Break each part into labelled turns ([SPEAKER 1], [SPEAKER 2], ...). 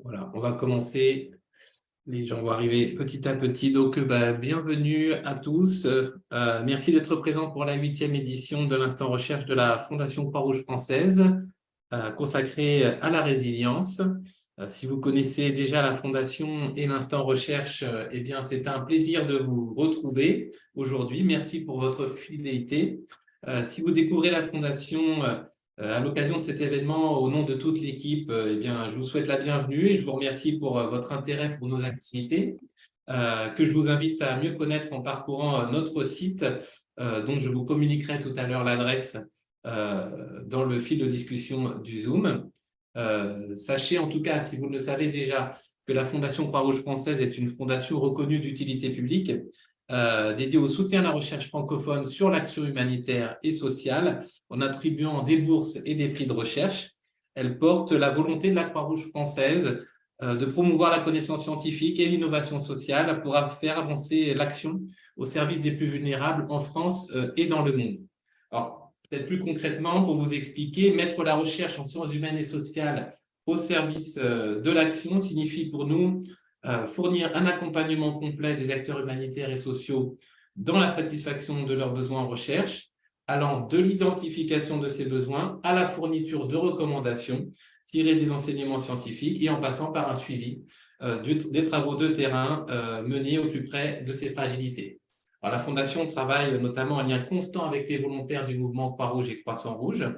[SPEAKER 1] Voilà, on va commencer. Les gens vont arriver petit à petit. Donc, bienvenue à tous. Merci d'être présents pour la 8e édition de l'Instant Recherche de la Fondation Croix-Rouge française, consacrée à la résilience. Si vous connaissez déjà la Fondation et l'Instant Recherche, eh bien, c'est un plaisir de vous retrouver aujourd'hui. Merci pour votre fidélité. Si vous découvrez la Fondation, à l'occasion de cet événement, au nom de toute l'équipe, eh bien, je vous souhaite la bienvenue et je vous remercie pour votre intérêt pour nos activités, que je vous invite à mieux connaître en parcourant notre site, dont je vous communiquerai tout à l'heure l'adresse dans le fil de discussion du Zoom. Sachez en tout cas, si vous ne le savez déjà, que la Fondation Croix-Rouge française est une fondation reconnue d'utilité publique, dédiée au soutien à la recherche francophone sur l'action humanitaire et sociale, en attribuant des bourses et des prix de recherche. Elle porte la volonté de la Croix-Rouge française de promouvoir la connaissance scientifique et l'innovation sociale pour faire avancer l'action au service des plus vulnérables en France et dans le monde. Alors, peut-être plus concrètement, pour vous expliquer, mettre la recherche en sciences humaines et sociales au service de l'action signifie pour nous fournir un accompagnement complet des acteurs humanitaires et sociaux dans la satisfaction de leurs besoins en recherche, allant de l'identification de ces besoins à la fourniture de recommandations tirées des enseignements scientifiques et en passant par un suivi des travaux de terrain menés au plus près de ces fragilités. Alors, la Fondation travaille notamment en lien constant avec les volontaires du mouvement Croix-Rouge et Croissant-Rouge,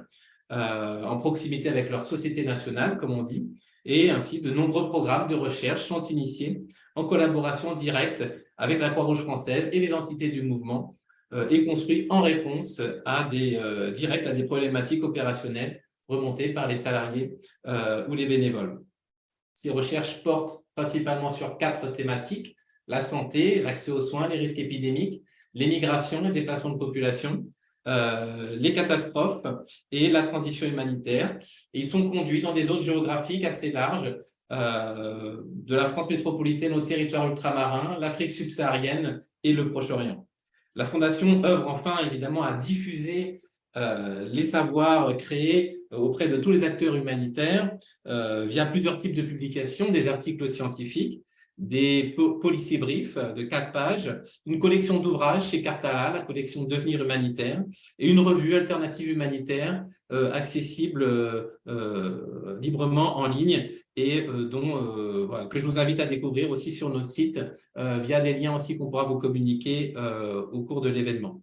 [SPEAKER 1] en proximité avec leur société nationale, comme on dit, et ainsi de nombreux programmes de recherche sont initiés en collaboration directe avec la Croix-Rouge française et les entités du mouvement et construits en réponse à des problématiques opérationnelles remontées par les salariés ou les bénévoles. Ces recherches portent principalement sur 4 thématiques: la santé, l'accès aux soins, les risques épidémiques, les migrations et déplacements de population, les catastrophes et la transition humanitaire. Et ils sont conduits dans des zones géographiques assez larges, de la France métropolitaine aux territoires ultramarins, l'Afrique subsaharienne et le Proche-Orient. La Fondation œuvre enfin évidemment à diffuser les savoirs créés auprès de tous les acteurs humanitaires via plusieurs types de publications, des articles scientifiques, des policy briefs de 4 pages, une collection d'ouvrages chez Cartala, la collection Devenir humanitaire, et une revue alternative humanitaire accessible librement en ligne et voilà, que je vous invite à découvrir aussi sur notre site via des liens aussi qu'on pourra vous communiquer au cours de l'événement.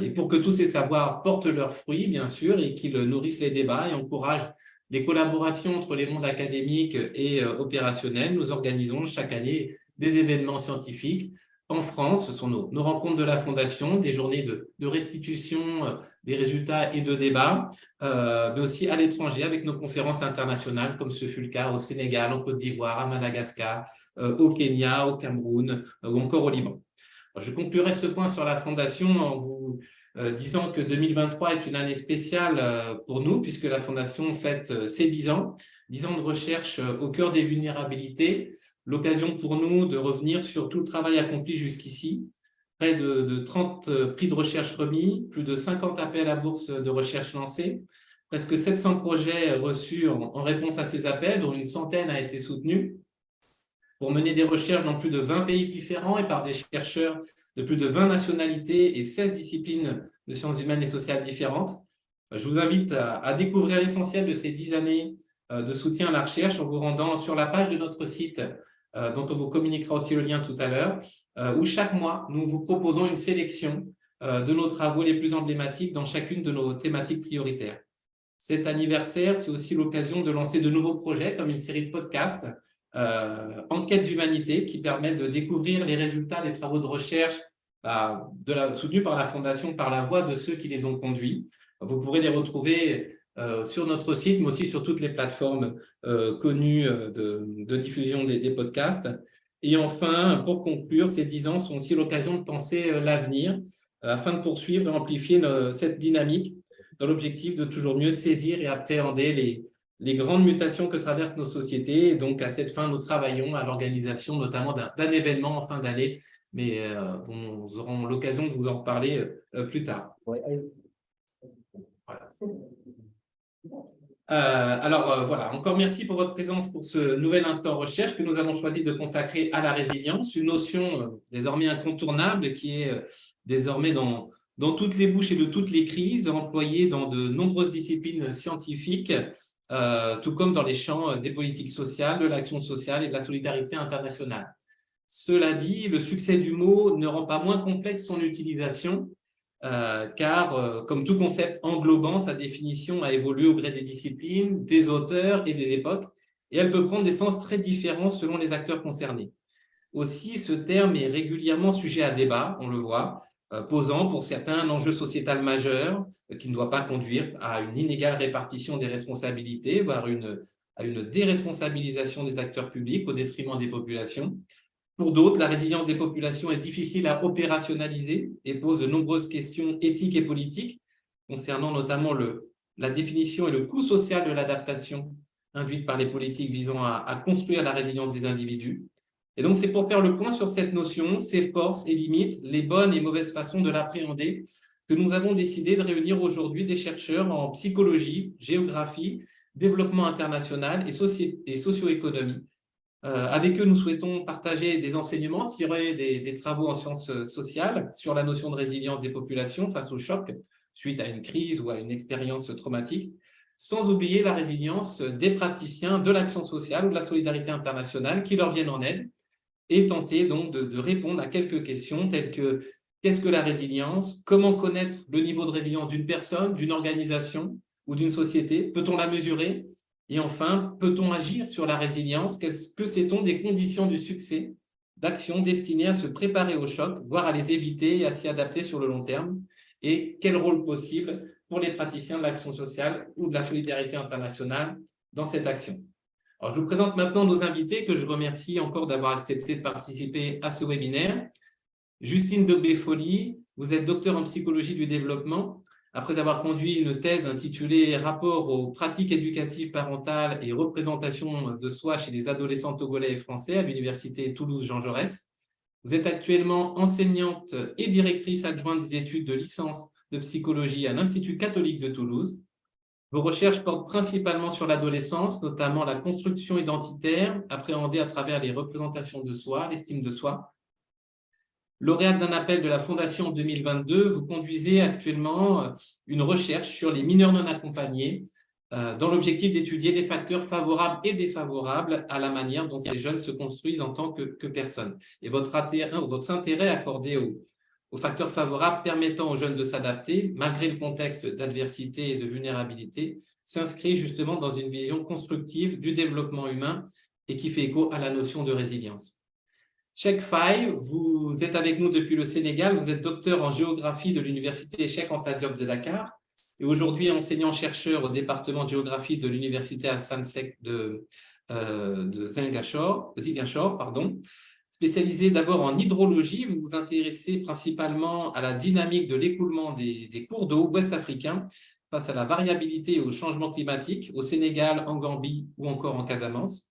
[SPEAKER 1] Et pour que tous ces savoirs portent leurs fruits, bien sûr, et qu'ils nourrissent les débats et encouragent des collaborations entre les mondes académiques et opérationnels, nous organisons chaque année des événements scientifiques. En France, ce sont nos rencontres de la Fondation, des journées de restitution des résultats et de débats, mais aussi à l'étranger avec nos conférences internationales, comme ce fut le cas au Sénégal, en Côte d'Ivoire, à Madagascar, au Kenya, au Cameroun ou encore au Liban. Je conclurai ce point sur la Fondation en vous disant que 2023 est une année spéciale pour nous, puisque la Fondation fête ses 10 ans, 10 ans de recherche au cœur des vulnérabilités, l'occasion pour nous de revenir sur tout le travail accompli jusqu'ici, près de 30 prix de recherche remis, plus de 50 appels à bourse de recherche lancés, presque 700 projets reçus en réponse à ces appels, dont une centaine a été soutenue, pour mener des recherches dans plus de 20 pays différents et par des chercheurs de plus de 20 nationalités et 16 disciplines de sciences humaines et sociales différentes. Je vous invite à découvrir l'essentiel de ces 10 années de soutien à la recherche en vous rendant sur la page de notre site, dont on vous communiquera aussi le lien tout à l'heure, où chaque mois, nous vous proposons une sélection de nos travaux les plus emblématiques dans chacune de nos thématiques prioritaires. Cet anniversaire, c'est aussi l'occasion de lancer de nouveaux projets comme une série de podcasts enquête d'humanité qui permettent de découvrir les résultats des travaux de recherche soutenus par la Fondation par la voix de ceux qui les ont conduits. Vous pourrez les retrouver sur notre site, mais aussi sur toutes les plateformes connues de diffusion des podcasts. Et enfin, pour conclure, ces 10 ans sont aussi l'occasion de penser l'avenir afin de poursuivre et amplifier cette dynamique dans l'objectif de toujours mieux saisir et appréhender les grandes mutations que traversent nos sociétés. Et donc, à cette fin, nous travaillons à l'organisation notamment d'un événement en fin d'année, mais dont nous aurons l'occasion de vous en parler plus tard.
[SPEAKER 2] Ouais.
[SPEAKER 1] Voilà. Voilà, encore merci pour votre présence pour ce nouvel instant recherche que nous avons choisi de consacrer à la résilience, une notion désormais incontournable qui est désormais dans toutes les bouches et de toutes les crises, employée dans de nombreuses disciplines scientifiques, tout comme dans les champs des politiques sociales, de l'action sociale et de la solidarité internationale. Cela dit, le succès du mot ne rend pas moins complexe son utilisation, car comme tout concept englobant, sa définition a évolué au gré des disciplines, des auteurs et des époques, et elle peut prendre des sens très différents selon les acteurs concernés. Aussi, ce terme est régulièrement sujet à débat, on le voit, posant pour certains un enjeu sociétal majeur qui ne doit pas conduire à une inégale répartition des responsabilités, voire à une déresponsabilisation des acteurs publics au détriment des populations. Pour d'autres, la résilience des populations est difficile à opérationnaliser et pose de nombreuses questions éthiques et politiques, concernant notamment la définition et le coût social de l'adaptation induite par les politiques visant à construire la résilience des individus. Et donc, c'est pour faire le point sur cette notion, ses forces et limites, les bonnes et mauvaises façons de l'appréhender, que nous avons décidé de réunir aujourd'hui des chercheurs en psychologie, géographie, développement international et socio-économie. Avec eux, nous souhaitons partager des enseignements tirés des travaux en sciences sociales sur la notion de résilience des populations face au choc suite à une crise ou à une expérience traumatique, sans oublier la résilience des praticiens de l'action sociale ou de la solidarité internationale qui leur viennent en aide et tenter donc de répondre à quelques questions telles que qu'est-ce que la résilience? Comment connaître le niveau de résilience d'une personne, d'une organisation ou d'une société? Peut-on la mesurer? Et enfin, peut-on agir sur la résilience? Que sait-on des conditions du succès d'actions destinées à se préparer au choc, voire à les éviter et à s'y adapter sur le long terme? Et quel rôle possible pour les praticiens de l'action sociale ou de la solidarité internationale dans cette action? Alors, je vous présente maintenant nos invités que je remercie encore d'avoir accepté de participer à ce webinaire. Justine Dobé-Folly, vous êtes docteur en psychologie du développement. Après avoir conduit une thèse intitulée « Rapport aux pratiques éducatives parentales et représentation de soi chez les adolescents togolais et français » à l'université Toulouse-Jean Jaurès. Vous êtes actuellement enseignante et directrice adjointe des études de licence de psychologie à l'Institut catholique de Toulouse. Vos recherches portent principalement sur l'adolescence, notamment la construction identitaire, appréhendée à travers les représentations de soi, l'estime de soi. Lauréate d'un appel de la Fondation en 2022, vous conduisez actuellement une recherche sur les mineurs non accompagnés dans l'objectif d'étudier les facteurs favorables et défavorables à la manière dont ces jeunes se construisent en tant que personnes. Et votre intérêt accordé aux facteurs favorables permettant aux jeunes de s'adapter, malgré le contexte d'adversité et de vulnérabilité, s'inscrit justement dans une vision constructive du développement humain et qui fait écho à la notion de résilience. Cheikh Faye, vous êtes avec nous depuis le Sénégal, vous êtes docteur en géographie de l'université Cheikh Anta Diop de Dakar et aujourd'hui enseignant-chercheur au département de géographie de l'université Hassan Sek de Ziguinchor. Spécialisé d'abord en hydrologie, vous vous intéressez principalement à la dynamique de l'écoulement des cours d'eau ouest-africains face à la variabilité et au changement climatique au Sénégal, en Gambie ou encore en Casamance.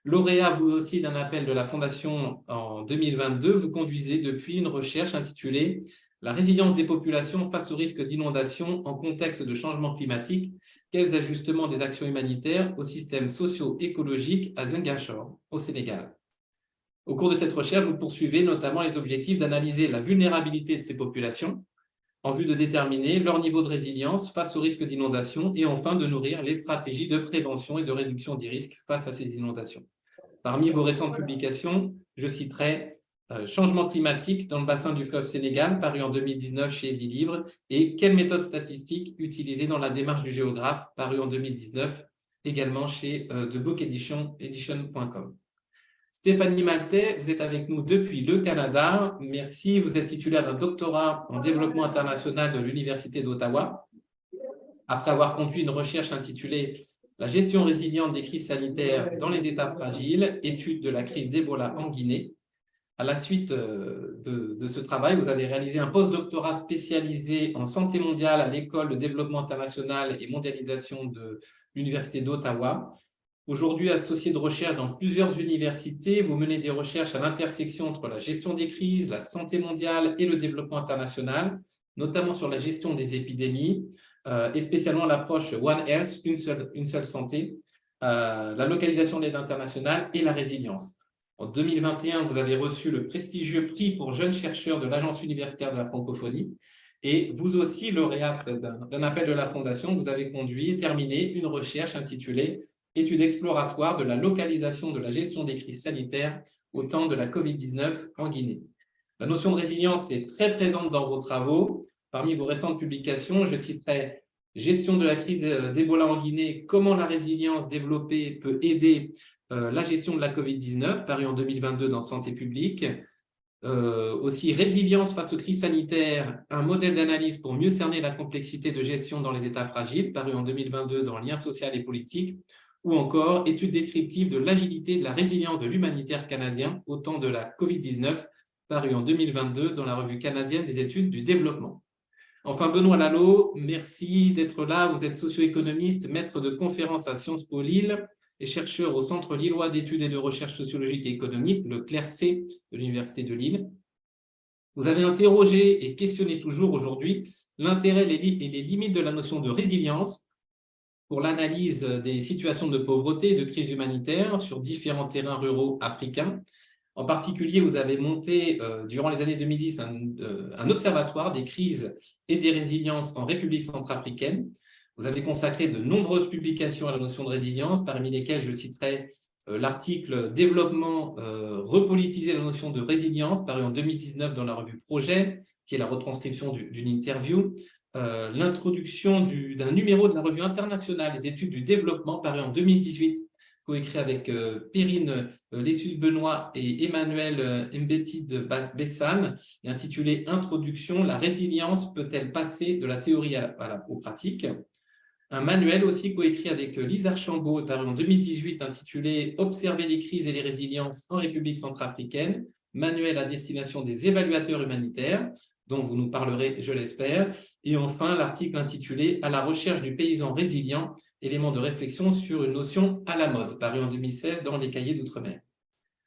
[SPEAKER 1] Lauréat, vous aussi, d'un appel de la Fondation en 2022, vous conduisez depuis une recherche intitulée « La résilience des populations face au risque d'inondation en contexte de changement climatique, quels ajustements des actions humanitaires au système socio-écologique à Ziguinchor, au Sénégal ». Au cours de cette recherche, vous poursuivez notamment les objectifs d'analyser la vulnérabilité de ces populations en vue de déterminer leur niveau de résilience face au risque d'inondation et enfin de nourrir les stratégies de prévention et de réduction des risques face à ces inondations. Parmi vos récentes publications, je citerai Changement climatique dans le bassin du fleuve Sénégal, paru en 2019 chez Edilivre, et Quelles méthodes statistiques utilisées dans la démarche du géographe, paru en 2019, également chez thebookedition.com. Stéphanie Maltais, vous êtes avec nous depuis le Canada. Merci, vous êtes titulaire d'un doctorat en développement international de l'Université d'Ottawa. Après avoir conduit une recherche intitulée « La gestion résiliente des crises sanitaires dans les États fragiles, étude de la crise d'Ebola en Guinée ». À la suite de ce travail, vous avez réalisé un postdoctorat spécialisé en santé mondiale à l'École de développement international et mondialisation de l'Université d'Ottawa. Aujourd'hui, associé de recherche dans plusieurs universités, vous menez des recherches à l'intersection entre la gestion des crises, la santé mondiale et le développement international, notamment sur la gestion des épidémies, et spécialement l'approche One Health, une seule santé, la localisation de l'aide internationale et la résilience. En 2021, vous avez reçu le prestigieux prix pour jeunes chercheurs de l'Agence universitaire de la francophonie. Et vous aussi, lauréate d'un appel de la Fondation, vous avez conduit et terminé une recherche intitulée « Étude exploratoire de la localisation de la gestion des crises sanitaires au temps de la Covid-19 en Guinée ». La notion de résilience est très présente dans vos travaux. Parmi vos récentes publications, je citerai « Gestion de la crise d'Ebola en Guinée, comment la résilience développée peut aider la gestion de la Covid-19 », paru en 2022 dans Santé publique. Aussi, « Résilience face aux crises sanitaires, un modèle d'analyse pour mieux cerner la complexité de gestion dans les États fragiles », paru en 2022 dans Liens social et politique. Ou encore, « Étude descriptive de l'agilité et de la résilience de l'humanitaire canadien au temps de la Covid-19 », paru en 2022 dans la revue canadienne des études du développement. Enfin, Benoît Lalo, merci d'être là. Vous êtes socio-économiste, maître de conférences à Sciences Po Lille et chercheur au Centre lillois d'études et de recherche sociologique et économique, le CLERC de l'Université de Lille. Vous avez interrogé et questionné toujours aujourd'hui l'intérêt et les limites de la notion de résilience pour l'analyse des situations de pauvreté et de crise humanitaire sur différents terrains ruraux africains. En particulier, vous avez monté, durant les années 2010, un observatoire des crises et des résiliences en République centrafricaine. Vous avez consacré de nombreuses publications à la notion de résilience, parmi lesquelles je citerai l'article « Développement, repolitiser la notion de résilience » paru en 2019 dans la revue Projet, qui est la retranscription d'une interview, l'introduction d'un numéro de la revue internationale des études du développement paru en 2018, coécrit avec Perrine Lessus-Benoît et Emmanuel Mbetide Bessan, et intitulé « Introduction, la résilience peut-elle passer de la théorie aux pratiques ?» Un manuel aussi coécrit avec Lise Archambault, paru en 2018, intitulé « Observer les crises et les résiliences en République centrafricaine », manuel à destination des évaluateurs humanitaires, dont vous nous parlerez, je l'espère. Et enfin, l'article intitulé « À la recherche du paysan résilient, élément de réflexion sur une notion à la mode », paru en 2016 dans les cahiers d'outre-mer.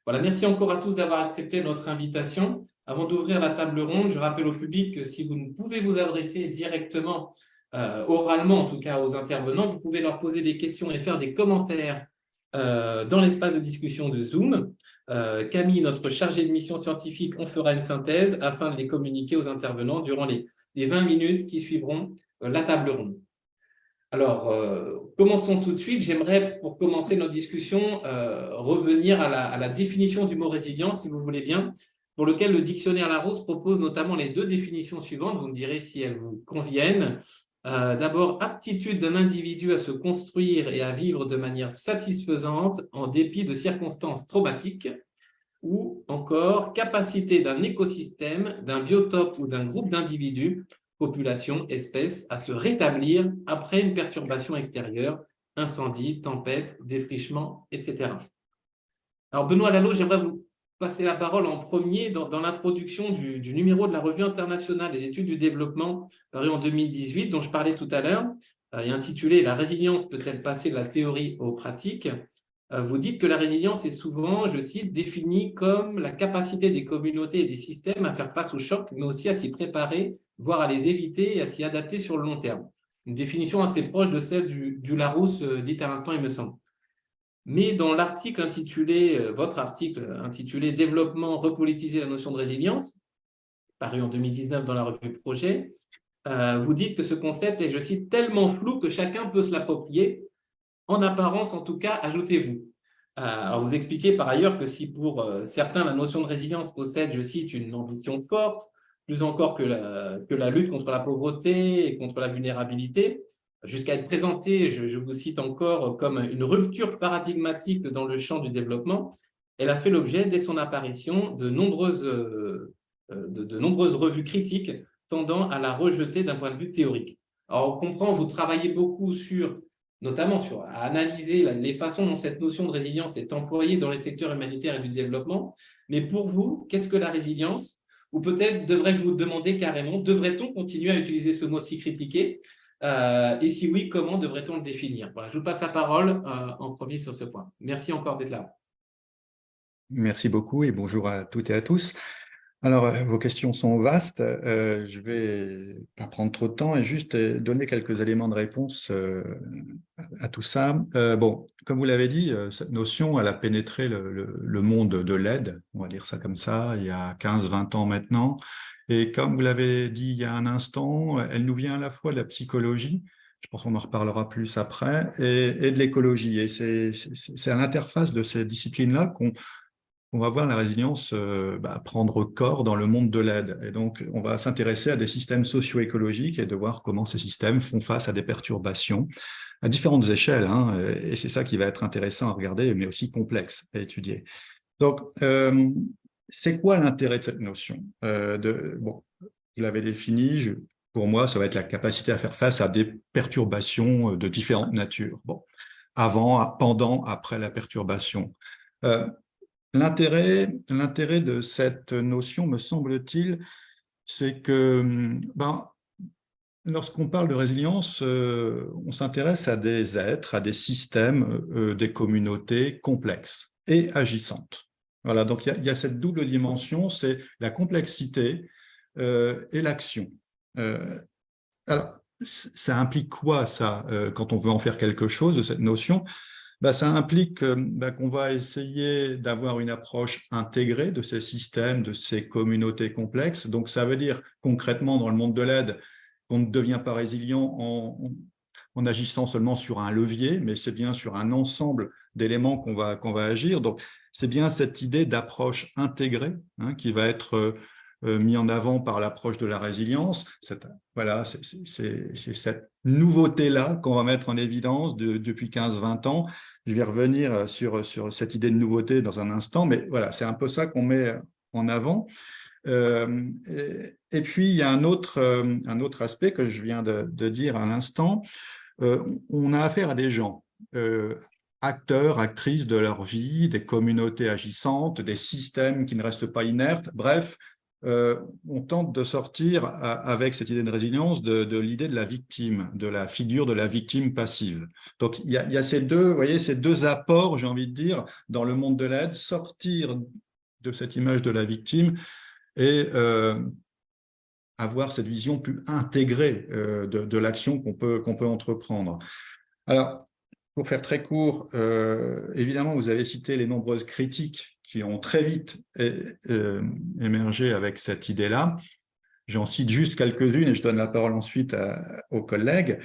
[SPEAKER 1] Voilà, merci encore à tous d'avoir accepté notre invitation. Avant d'ouvrir la table ronde, je rappelle au public que si vous ne pouvez vous adresser directement, oralement en tout cas, aux intervenants, vous pouvez leur poser des questions et faire des commentaires dans l'espace de discussion de Zoom. Camille, notre chargée de mission scientifique, on fera une synthèse afin de les communiquer aux intervenants durant les 20 minutes qui suivront la table ronde. Alors, commençons tout de suite. J'aimerais, pour commencer notre discussion, revenir à la définition du mot « résilience », si vous voulez bien, pour lequel le dictionnaire Larousse propose notamment les deux définitions suivantes. Vous me direz si elles vous conviennent. D'abord, aptitude d'un individu à se construire et à vivre de manière satisfaisante en dépit de circonstances traumatiques, ou encore capacité d'un écosystème, d'un biotope ou d'un groupe d'individus, population, espèce, à se rétablir après une perturbation extérieure, incendie, tempête, défrichement, etc. Alors Benoît Lalo, j'aimerais vous passer la parole en premier dans l'introduction du numéro de la Revue internationale des études du développement paru en 2018, dont je parlais tout à l'heure, et intitulé « La résilience peut-elle passer de la théorie aux pratiques ?» Vous dites que la résilience est souvent, je cite, définie comme la capacité des communautés et des systèmes à faire face aux chocs, mais aussi à s'y préparer, voire à les éviter et à s'y adapter sur le long terme. Une définition assez proche de celle du Larousse dite à l'instant, il me semble. Mais dans l'article intitulé, votre article intitulé « Développement, repolitiser la notion de résilience », paru en 2019 dans la revue Projet, vous dites que ce concept est, je cite, tellement flou que chacun peut se l'approprier, en apparence en tout cas, ajoutez-vous. Alors vous expliquez par ailleurs que si pour certains la notion de résilience possède, je cite, une ambition forte, plus encore que la lutte contre la pauvreté et contre la vulnérabilité, jusqu'à être présentée, je vous cite encore, comme une rupture paradigmatique dans le champ du développement, elle a fait l'objet, dès son apparition, de nombreuses revues critiques tendant à la rejeter d'un point de vue théorique. Alors on comprend, vous travaillez beaucoup notamment à analyser les façons dont cette notion de résilience est employée dans les secteurs humanitaires et du développement. Mais pour vous, qu'est-ce que la résilience? Ou peut-être devrais-je vous demander carrément, devrait-on continuer à utiliser ce mot si critiqué? Et si oui, comment devrait-on le définir? Voilà, je vous passe la parole en premier sur ce point. Merci encore d'être là.
[SPEAKER 2] Merci beaucoup et bonjour à toutes et à tous. Alors, vos questions sont vastes. Je vais pas prendre trop de temps et juste donner quelques éléments de réponse à tout ça. Bon, comme vous l'avez dit, cette notion, elle a pénétré le monde de l'aide, on va dire ça comme ça, il y a 15-20 ans maintenant. Et comme vous l'avez dit il y a un instant, elle nous vient à la fois de la psychologie, je pense qu'on en reparlera plus après, et de l'écologie. Et c'est à l'interface de ces disciplines-là qu'on va voir la résilience prendre corps dans le monde de l'aide. Et donc, on va s'intéresser à des systèmes socio-écologiques et de voir comment ces systèmes font face à des perturbations à différentes échelles. Hein, et c'est ça qui va être intéressant à regarder, mais aussi complexe à étudier. Donc, c'est quoi l'intérêt de cette notion bon, vous l'avez défini, pour moi, ça va être la capacité à faire face à des perturbations de différentes natures. Bon, avant, pendant, après la perturbation. Euh, L'intérêt de cette notion, me semble-t-il, c'est que lorsqu'on parle de résilience, on s'intéresse à des êtres, à des systèmes, des communautés complexes et agissantes. Voilà, donc il y a cette double dimension, c'est la complexité et l'action. Alors, ça implique quoi, ça, quand on veut en faire quelque chose de cette notion? Ça implique qu'on va essayer d'avoir une approche intégrée de ces systèmes, de ces communautés complexes. Donc, ça veut dire concrètement dans le monde de l'aide qu'on ne devient pas résilient en agissant seulement sur un levier, mais c'est bien sur un ensemble d'éléments qu'on va agir. Donc, c'est bien cette idée d'approche intégrée hein, qui va être mis en avant par l'approche de la résilience. Voilà, c'est cette nouveauté-là qu'on va mettre en évidence depuis 15-20 ans. Je vais revenir sur cette idée de nouveauté dans un instant, mais voilà, c'est un peu ça qu'on met en avant. Et puis, il y a un autre aspect que je viens de dire à l'instant. On a affaire à des gens, acteurs, actrices de leur vie, des communautés agissantes, des systèmes qui ne restent pas inertes. Bref, on tente de sortir avec cette idée de résilience de l'idée de la victime, de la figure de la victime passive. Donc, il y a ces deux, vous voyez, ces deux apports, j'ai envie de dire, dans le monde de l'aide, sortir de cette image de la victime et avoir cette vision plus intégrée de l'action qu'on peut entreprendre. Alors, pour faire très court, évidemment, vous avez cité les nombreuses critiques qui ont très vite émergé avec cette idée-là. J'en cite juste quelques-unes et je donne la parole ensuite aux collègues.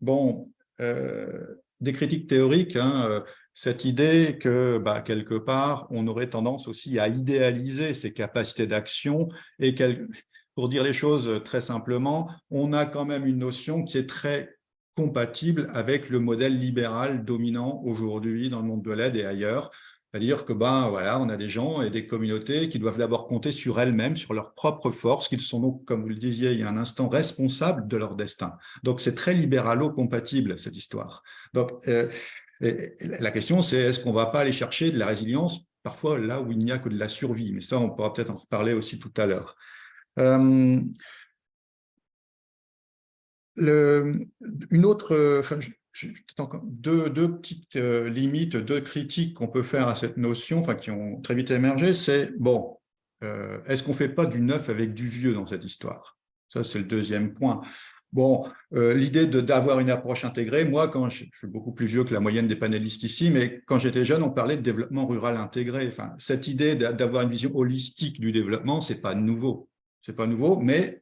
[SPEAKER 2] Bon, des critiques théoriques, hein, cette idée que, quelque part, on aurait tendance aussi à idéaliser ses capacités d'action et pour dire les choses très simplement, on a quand même une notion qui est très compatible avec le modèle libéral dominant aujourd'hui dans le monde de l'aide et ailleurs. C'est-à-dire que voilà, on a des gens et des communautés qui doivent d'abord compter sur elles-mêmes, sur leurs propres forces, qu'ils sont donc, comme vous le disiez il y a un instant, responsables de leur destin. Donc c'est très libéralo-compatible, cette histoire. Donc et la question, c'est est-ce qu'on ne va pas aller chercher de la résilience parfois là où il n'y a que de la survie? Mais ça, on pourra peut-être en reparler aussi tout à l'heure. Une autre, deux petites limites, deux critiques qu'on peut faire à cette notion, qui ont très vite émergé, c'est, bon, est-ce qu'on ne fait pas du neuf avec du vieux dans cette histoire? Ça, c'est le deuxième point. Bon, l'idée d'avoir une approche intégrée, moi, quand je suis beaucoup plus vieux que la moyenne des panélistes ici, mais quand j'étais jeune, on parlait de développement rural intégré. Enfin, cette idée d'avoir une vision holistique du développement, c'est pas nouveau. C'est pas nouveau, mais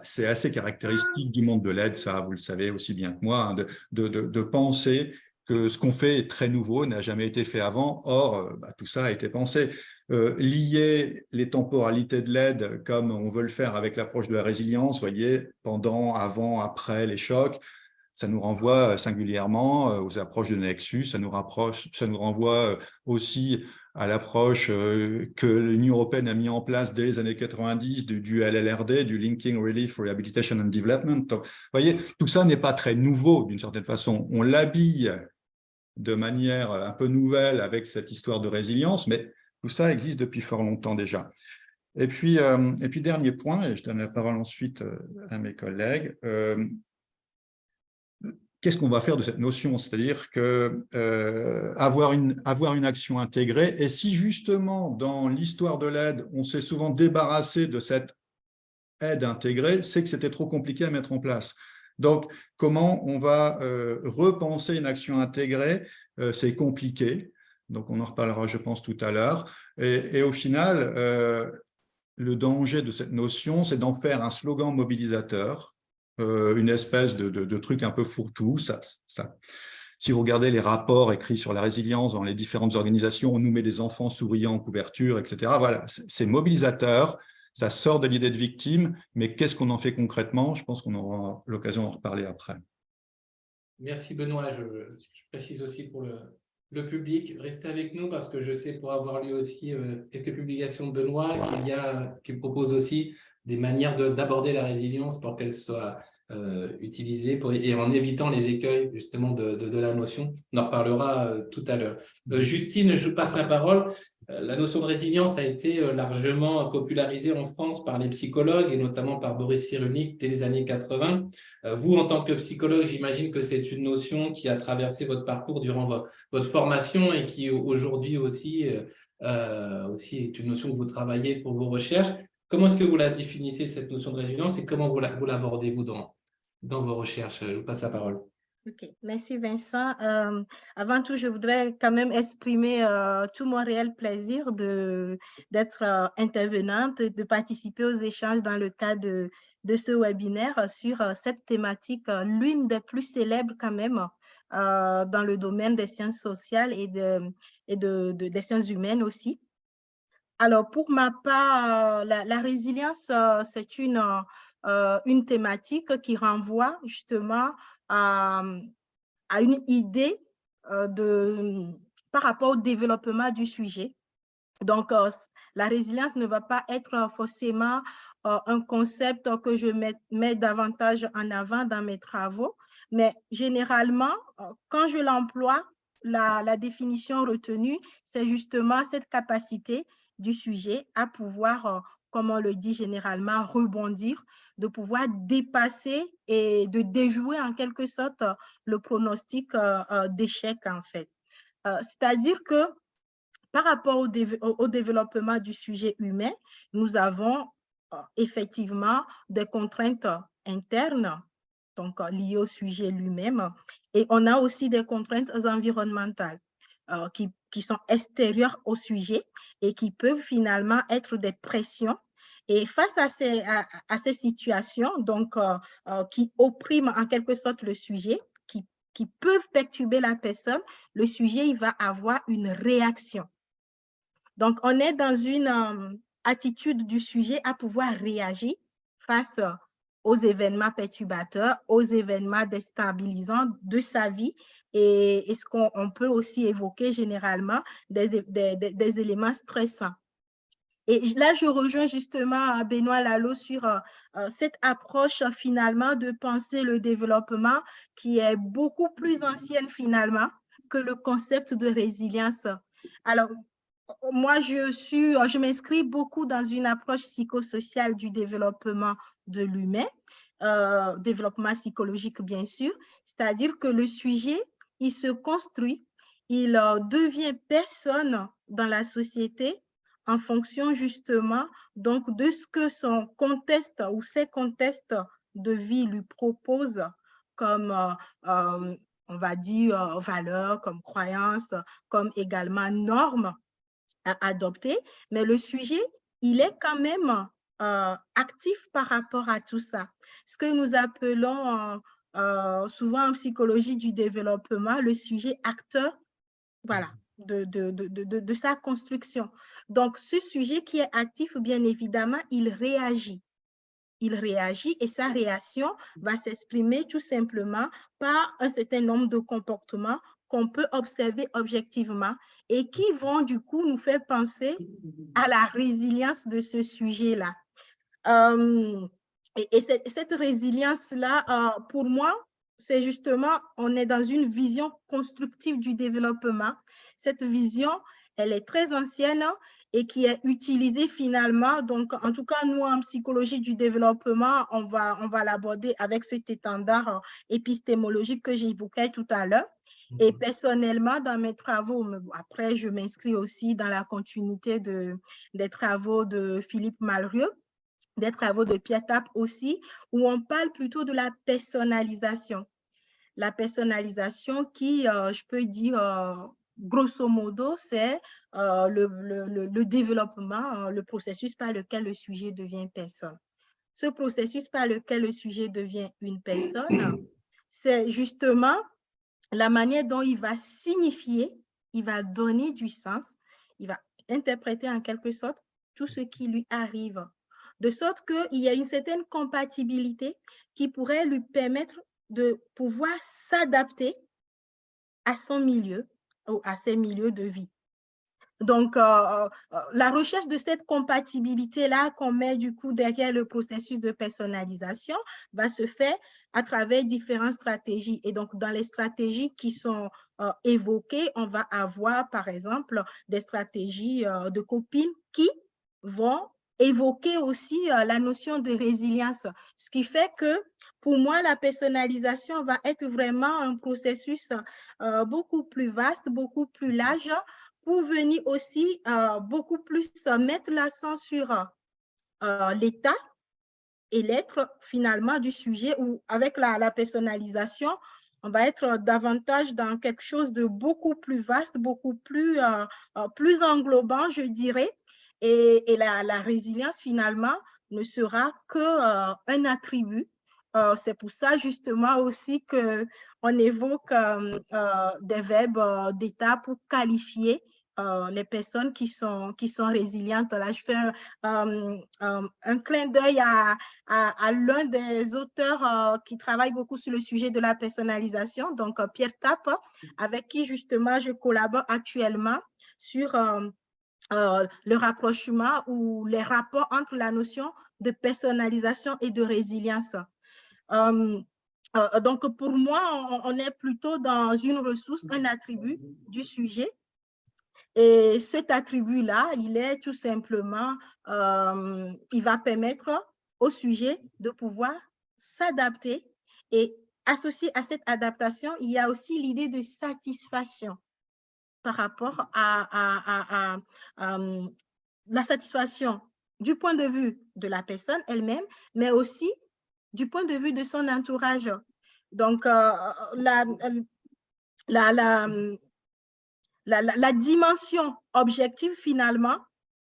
[SPEAKER 2] c'est assez caractéristique du monde de l'aide, ça, vous le savez aussi bien que moi, hein, de penser que ce qu'on fait est très nouveau, n'a jamais été fait avant. Or, tout ça a été pensé. Lier les temporalités de l'aide comme on veut le faire avec l'approche de la résilience, voyez, pendant, avant, après les chocs, ça nous renvoie singulièrement aux approches de Nexus, ça nous renvoie aussi à l'approche que l'Union européenne a mis en place dès les années 90 du LLRD, du Linking Relief, Rehabilitation and Development. Donc, vous voyez, tout ça n'est pas très nouveau d'une certaine façon. On l'habille de manière un peu nouvelle avec cette histoire de résilience, mais tout ça existe depuis fort longtemps déjà. Et puis dernier point, et je donne la parole ensuite à mes collègues, qu'est-ce qu'on va faire de cette notion? C'est-à-dire que avoir une action intégrée, et si justement dans l'histoire de l'aide, on s'est souvent débarrassé de cette aide intégrée, c'est que c'était trop compliqué à mettre en place. Donc, comment on va repenser une action intégrée? C'est compliqué, donc on en reparlera, je pense, tout à l'heure. Et au final, le danger de cette notion, c'est d'en faire un slogan mobilisateur, une espèce de truc un peu fourre-tout. Si vous regardez les rapports écrits sur la résilience dans les différentes organisations, on nous met des enfants souriants en couverture, etc. Voilà, c'est mobilisateur, ça sort de l'idée de victime, mais qu'est-ce qu'on en fait concrètement? Je pense qu'on aura l'occasion d'en reparler après.
[SPEAKER 1] Merci Benoît. Je précise aussi pour le public, restez avec nous parce que je sais, pour avoir lu aussi quelques publications de Benoît, qu'il propose aussi des manières d'aborder la résilience pour qu'elle soit utilisée et en évitant les écueils justement de la notion. On en reparlera tout à l'heure. Justine, je vous passe la parole. La notion de résilience a été largement popularisée en France par les psychologues et notamment par Boris Cyrulnik dès les années 80. Vous, en tant que psychologue, j'imagine que c'est une notion qui a traversé votre parcours durant votre formation et qui aujourd'hui aussi est une notion que vous travaillez pour vos recherches. Comment est-ce que vous la définissez, cette notion de résilience, et comment vous l'abordez-vous dans vos recherches? Je vous passe la parole.
[SPEAKER 3] Ok, merci Vincent. Avant tout, je voudrais quand même exprimer tout mon réel plaisir d'être intervenante, de participer aux échanges dans le cadre de ce webinaire sur cette thématique, l'une des plus célèbres quand même dans le domaine des sciences sociales et des sciences humaines aussi. Alors, pour ma part, la résilience, c'est une thématique qui renvoie justement à une idée par rapport au développement du sujet. Donc, la résilience ne va pas être forcément un concept que je mets davantage en avant dans mes travaux, mais généralement, quand je l'emploie, la définition retenue, c'est justement cette capacité du sujet à pouvoir, comme on le dit généralement, rebondir, de pouvoir dépasser et de déjouer en quelque sorte le pronostic d'échec en fait. C'est-à-dire que par rapport au développement du sujet humain, nous avons effectivement des contraintes internes, donc liées au sujet lui-même, et on a aussi des contraintes environnementales qui sont extérieures au sujet et qui peuvent finalement être des pressions. Et face à ces situations donc, qui oppriment en quelque sorte le sujet, qui peuvent perturber la personne, le sujet il va avoir une réaction. Donc, on est dans une attitude du sujet à pouvoir réagir face aux événements perturbateurs, aux événements déstabilisants de sa vie et ce qu'on peut aussi évoquer généralement des éléments stressants. Et là, je rejoins justement Benoît Lalo sur cette approche finalement de penser le développement qui est beaucoup plus ancienne finalement que le concept de résilience. Alors, moi, je m'inscris beaucoup dans une approche psychosociale du développement de l'humain, développement psychologique bien sûr, c'est-à-dire que le sujet, il se construit, il devient personne dans la société en fonction justement donc de ce que son contexte ou ses contextes de vie lui proposent comme, on va dire, valeurs, comme croyances, comme également normes à adopter, mais le sujet, il est quand même actif par rapport à tout ça. Ce que nous appelons souvent en psychologie du développement, le sujet acteur, voilà, de sa construction. Donc, ce sujet qui est actif, bien évidemment, il réagit. Il réagit et sa réaction va s'exprimer tout simplement par un certain nombre de comportements qu'on peut observer objectivement et qui vont du coup nous faire penser à la résilience de ce sujet-là. Et cette résilience-là, pour moi, c'est justement, on est dans une vision constructive du développement. Cette vision, elle est très ancienne et qui est utilisée finalement. Donc, en tout cas, nous, en psychologie du développement, on va l'aborder avec cet étendard épistémologique que j'évoquais tout à l'heure. Et personnellement, dans mes travaux, après, je m'inscris aussi dans la continuité des travaux de Philippe Malrieux, des travaux de Pierre Tappe aussi, où on parle plutôt de la personnalisation. La personnalisation qui, je peux dire, grosso modo, c'est le développement, le processus par lequel le sujet devient personne. Ce processus par lequel le sujet devient une personne, c'est justement la manière dont il va signifier, il va donner du sens, il va interpréter en quelque sorte tout ce qui lui arrive, de sorte qu'il y a une certaine compatibilité qui pourrait lui permettre de pouvoir s'adapter à son milieu ou à ses milieux de vie. Donc, la recherche de cette compatibilité-là qu'on met du coup derrière le processus de personnalisation va se faire à travers différentes stratégies. Et donc, dans les stratégies qui sont évoquées, on va avoir, par exemple, des stratégies de copines qui vont évoquer aussi la notion de résilience, ce qui fait que pour moi, la personnalisation va être vraiment un processus beaucoup plus vaste, beaucoup plus large, pour venir aussi beaucoup plus mettre l'accent sur l'état et l'être finalement du sujet, où avec la personnalisation, on va être davantage dans quelque chose de beaucoup plus vaste, beaucoup plus, plus englobant, je dirais, et la résilience finalement ne sera qu'un attribut. C'est pour ça justement aussi qu'on évoque des verbes d'état pour qualifier les personnes qui sont résilientes. Là, je fais un clin d'œil à l'un des auteurs qui travaille beaucoup sur le sujet de la personnalisation, donc Pierre Tappe, avec qui justement je collabore actuellement sur le rapprochement ou les rapports entre la notion de personnalisation et de résilience. Donc, pour moi, on est plutôt dans une ressource, un attribut du sujet. Et cet attribut-là, il est tout simplement, il va permettre au sujet de pouvoir s'adapter. Et associé à cette adaptation, il y a aussi l'idée de satisfaction par rapport à la satisfaction du point de vue de la personne elle-même, mais aussi du point de vue de son entourage. Donc, la dimension objective finalement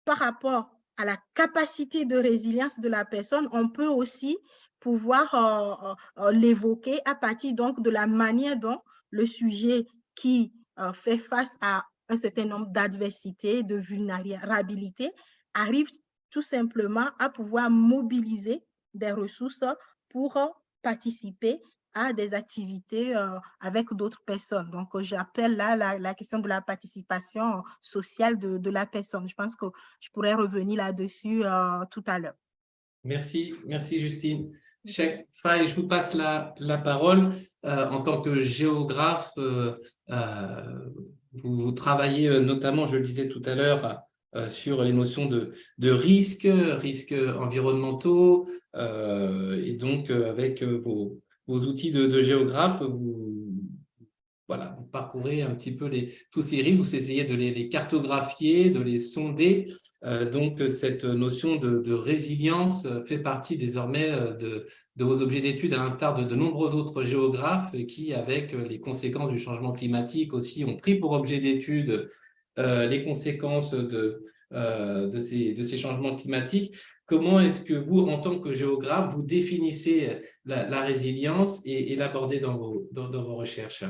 [SPEAKER 3] par rapport à la capacité de résilience de la personne, on peut aussi pouvoir l'évoquer à partir donc de la manière dont le sujet qui fait face à un certain nombre d'adversités, de vulnérabilité, arrive tout simplement à pouvoir mobiliser des ressources pour participer à des activités avec d'autres personnes. Donc, j'appelle là la question de la participation sociale de la personne. Je pense que je pourrais revenir là-dessus tout à l'heure.
[SPEAKER 1] Merci Justine. Cheikh Faye, je vous passe la parole. En tant que géographe, vous travaillez notamment, je le disais tout à l'heure, sur les notions de risques environnementaux, et donc avec vos outils de géographe, voilà, vous parcourez un petit peu tous ces risques, vous essayez de les cartographier, de les sonder. Donc, cette notion de résilience fait partie désormais de vos objets d'étude, à l'instar de nombreux autres géographes qui, avec les conséquences du changement climatique aussi, ont pris pour objet d'étude les conséquences de ces changements climatiques. Comment est-ce que vous, en tant que géographe, vous définissez la résilience et l'abordez dans vos recherches?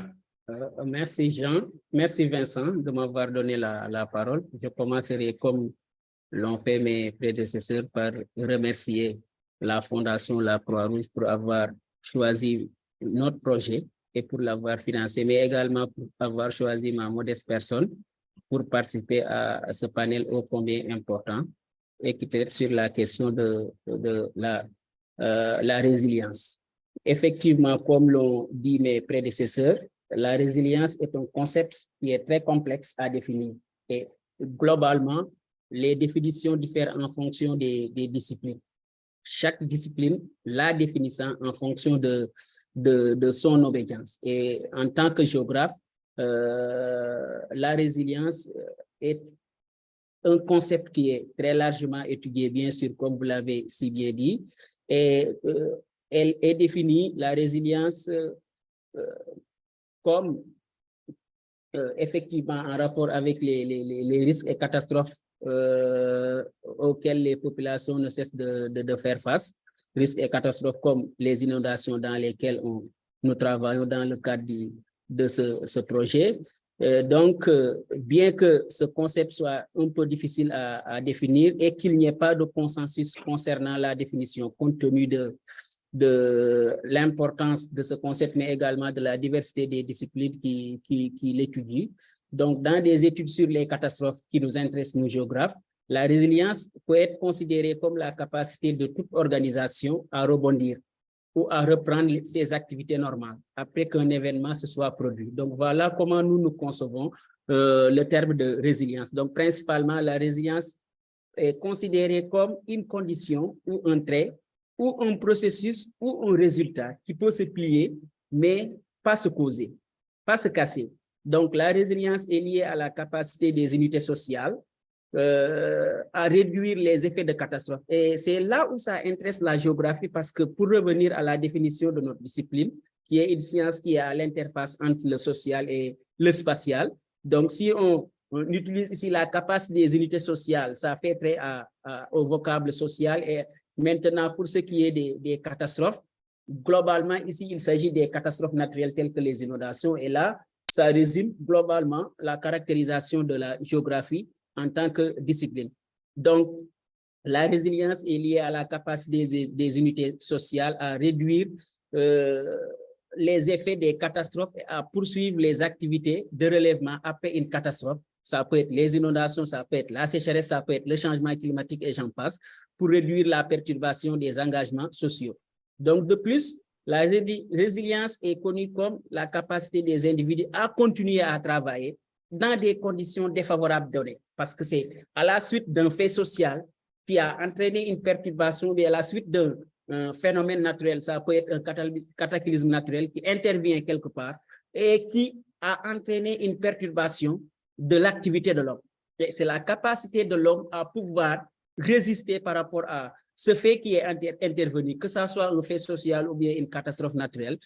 [SPEAKER 4] Merci Jean, merci Vincent de m'avoir donné la parole. Je commencerai comme l'ont fait mes prédécesseurs par remercier la Fondation La Croix-Rouge pour avoir choisi notre projet et pour l'avoir financé, mais également pour avoir choisi ma modeste personne pour participer à ce panel ô combien important et qui traite sur la question de la résilience. Effectivement, comme l'ont dit mes prédécesseurs, la résilience est un concept qui est très complexe à définir et globalement, les définitions diffèrent en fonction des disciplines. Chaque discipline la définissant en fonction de son obédience. Et en tant que géographe, la résilience est un concept qui est très largement étudié, bien sûr, comme vous l'avez si bien dit, et elle est définie, la résilience, comme effectivement en rapport avec les risques et catastrophes auxquels les populations ne cessent de faire face, risques et catastrophes comme les inondations dans lesquelles nous travaillons dans le cadre de ce projet. Donc, bien que ce concept soit un peu difficile à définir et qu'il n'y ait pas de consensus concernant la définition, compte tenu de l'importance de ce concept, mais également de la diversité des disciplines qui l'étudient. Donc, dans des études sur les catastrophes qui nous intéressent, nous géographes, la résilience peut être considérée comme la capacité de toute organisation à rebondir ou à reprendre ses activités normales après qu'un événement se soit produit. Donc, voilà comment nous concevons le terme de résilience. Donc, principalement, la résilience est considérée comme une condition ou un trait ou un processus ou un résultat qui peut se plier, mais pas se causer, pas se casser. Donc, la résilience est liée à la capacité des unités sociales à réduire les effets de catastrophe. Et c'est là où ça intéresse la géographie, parce que pour revenir à la définition de notre discipline, qui est une science qui est à l'interface entre le social et le spatial, donc si on utilise ici la capacité des unités sociales, ça fait trait au vocable social. Et maintenant, pour ce qui est des catastrophes, globalement, ici, il s'agit des catastrophes naturelles telles que les inondations. Et là, ça résume globalement la caractérisation de la géographie en tant que discipline. Donc, la résilience est liée à la capacité des unités sociales à réduire les effets des catastrophes et à poursuivre les activités de relèvement après une catastrophe. Ça peut être les inondations, ça peut être la sécheresse, ça peut être le changement climatique et j'en passe, pour réduire la perturbation des engagements sociaux. Donc, de plus, la résilience est connue comme la capacité des individus à continuer à travailler dans des conditions défavorables données, parce que c'est à la suite d'un fait social qui a entraîné une perturbation, ou à la suite d'un phénomène naturel, ça peut être un cataclysme naturel qui intervient quelque part et qui a entraîné une perturbation de l'activité de l'homme. C'est la capacité de l'homme à pouvoir résister par rapport à ce fait qui est intervenu, que ce soit un fait social ou bien une catastrophe naturelle,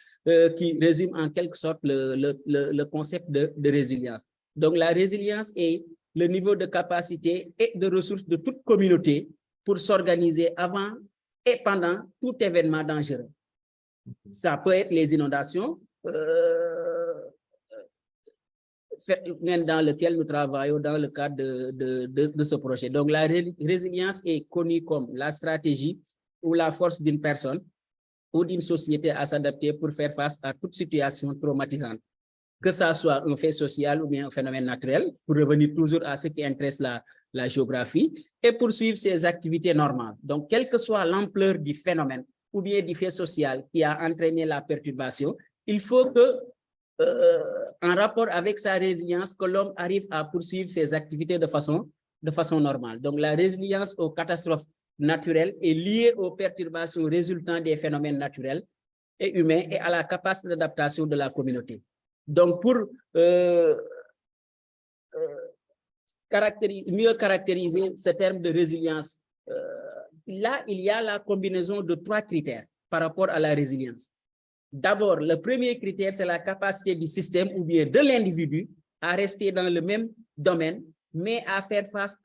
[SPEAKER 4] qui résume en quelque sorte le concept de résilience. Donc, la résilience est le niveau de capacité et de ressources de toute communauté pour s'organiser avant et pendant tout événement dangereux. Ça peut être les inondations, dans lequel nous travaillons dans le cadre de ce projet. Donc, la résilience est connue comme la stratégie ou la force d'une personne ou d'une société à s'adapter pour faire face à toute situation traumatisante, que ça soit un fait social ou bien un phénomène naturel, pour revenir toujours à ce qui intéresse la géographie, et poursuivre ses activités normales. Donc, quelle que soit l'ampleur du phénomène ou bien du fait social qui a entraîné la perturbation, il faut que en rapport avec sa résilience, que l'homme arrive à poursuivre ses activités de façon normale. Donc, la résilience aux catastrophes naturelles est liée aux perturbations résultant des phénomènes naturels et humains et à la capacité d'adaptation de la communauté. Donc, pour mieux caractériser ce terme de résilience, là, il y a la combinaison de 3 critères par rapport à la résilience. D'abord, le premier critère, c'est la capacité du système ou bien de l'individu à rester dans le même domaine, mais à faire face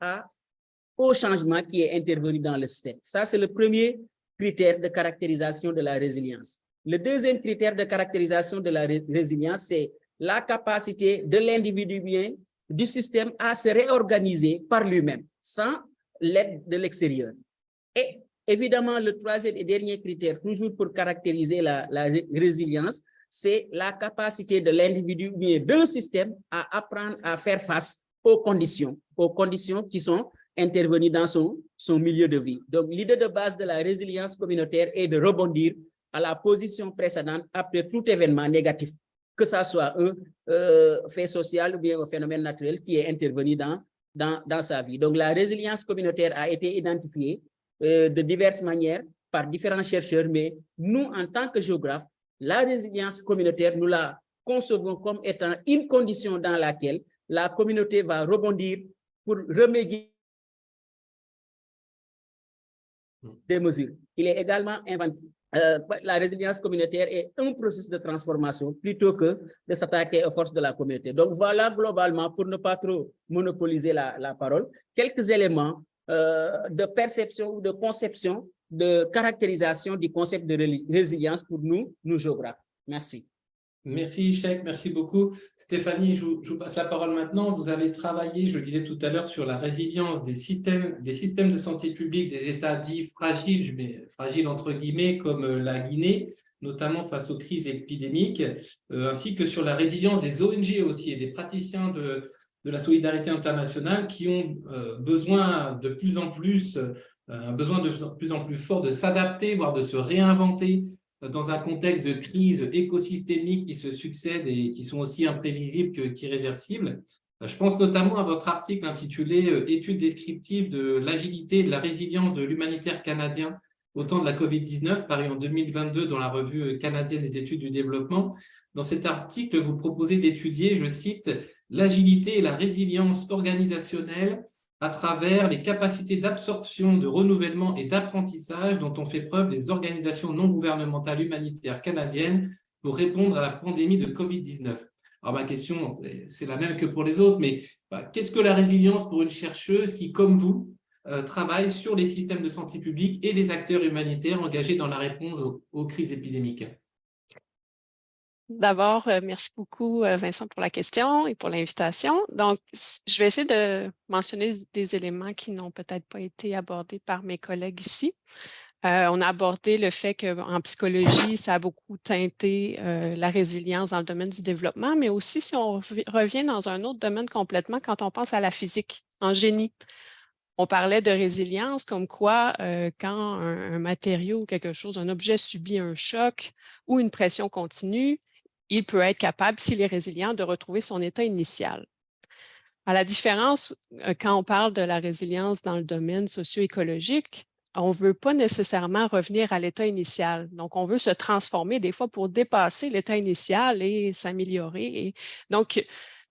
[SPEAKER 4] au changement qui est intervenu dans le système. Ça, c'est le premier critère de caractérisation de la résilience. Le deuxième critère de caractérisation de la résilience, c'est la capacité de l'individu bien du système à se réorganiser par lui-même, sans l'aide de l'extérieur. Et évidemment, le troisième et dernier critère, toujours pour caractériser la résilience, c'est la capacité de l'individu bien d'un système à apprendre à faire face aux conditions qui sont intervenues dans son milieu de vie. Donc, l'idée de base de la résilience communautaire est de rebondir à la position précédente après tout événement négatif, que ça soit un fait social ou bien un phénomène naturel qui est intervenu dans dans sa vie. Donc, la résilience communautaire a été identifiée de diverses manières par différents chercheurs, mais nous, en tant que géographes, la résilience communautaire, nous la concevons comme étant une condition dans laquelle la communauté va rebondir pour remédier des mesures. Il est également inventé. La résilience communautaire est un processus de transformation plutôt que de s'attaquer aux forces de la communauté. Donc voilà globalement, pour ne pas trop monopoliser la parole, quelques éléments de perception ou de conception, de caractérisation du concept de résilience pour nous géographes. Merci.
[SPEAKER 1] Merci, Cheikh, merci beaucoup. Stéphanie, je vous passe la parole maintenant. Vous avez travaillé, je le disais tout à l'heure, sur la résilience des systèmes de santé publique des États dits fragiles, je mets fragiles entre guillemets, comme la Guinée, notamment face aux crises épidémiques, ainsi que sur la résilience des ONG aussi et des praticiens de la solidarité internationale qui ont besoin de plus en plus fort de s'adapter, voire de se réinventer dans un contexte de crise écosystémique qui se succèdent et qui sont aussi imprévisibles qu'irréversibles. Je pense notamment à votre article intitulé « Études descriptives de l'agilité et de la résilience de l'humanitaire canadien au temps de la Covid-19 » paru en 2022 dans la revue canadienne des études du développement. Dans cet article, vous proposez d'étudier, je cite, « l'agilité et la résilience organisationnelle à travers les capacités d'absorption, de renouvellement et d'apprentissage dont ont fait preuve les organisations non gouvernementales humanitaires canadiennes pour répondre à la pandémie de Covid-19. » Alors ma question, c'est la même que pour les autres, mais qu'est-ce que la résilience pour une chercheuse qui, comme vous, travaille sur les systèmes de santé publique et les acteurs humanitaires engagés dans la réponse aux crises épidémiques?
[SPEAKER 5] D'abord, merci beaucoup, Vincent, pour la question et pour l'invitation. Donc, je vais essayer de mentionner des éléments qui n'ont peut-être pas été abordés par mes collègues ici. On a abordé le fait qu'en psychologie, ça a beaucoup teinté la résilience dans le domaine du développement, mais aussi si on revient dans un autre domaine complètement, quand on pense à la physique, en génie. On parlait de résilience, comme quoi quand un matériau ou quelque chose, un objet subit un choc ou une pression continue, il peut être capable, s'il est résilient, de retrouver son état initial. À la différence, quand on parle de la résilience dans le domaine socio-écologique, on ne veut pas nécessairement revenir à l'état initial. Donc, on veut se transformer des fois pour dépasser l'état initial et s'améliorer. Donc,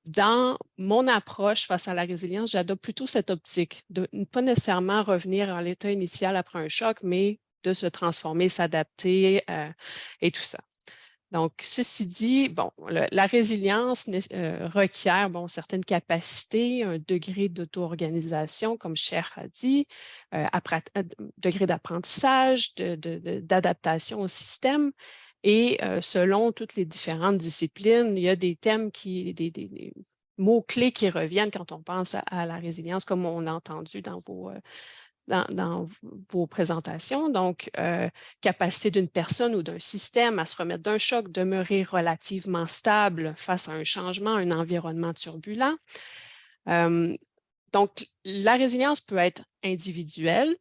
[SPEAKER 5] dans mon approche face à la résilience, j'adopte plutôt cette optique de ne pas nécessairement revenir à l'état initial après un choc, mais de se transformer, s'adapter et tout ça. Donc, ceci dit, bon, la résilience requiert certaines capacités, un degré d'auto-organisation, comme Cher a dit, degré d'apprentissage, d'adaptation au système. Et selon toutes les différentes disciplines, il y a des thèmes, des mots-clés qui reviennent quand on pense à la résilience, comme on a entendu dans vos présentations. Donc, capacité d'une personne ou d'un système à se remettre d'un choc, demeurer relativement stable face à un changement, un environnement turbulent. Donc, la résilience peut être individuelle,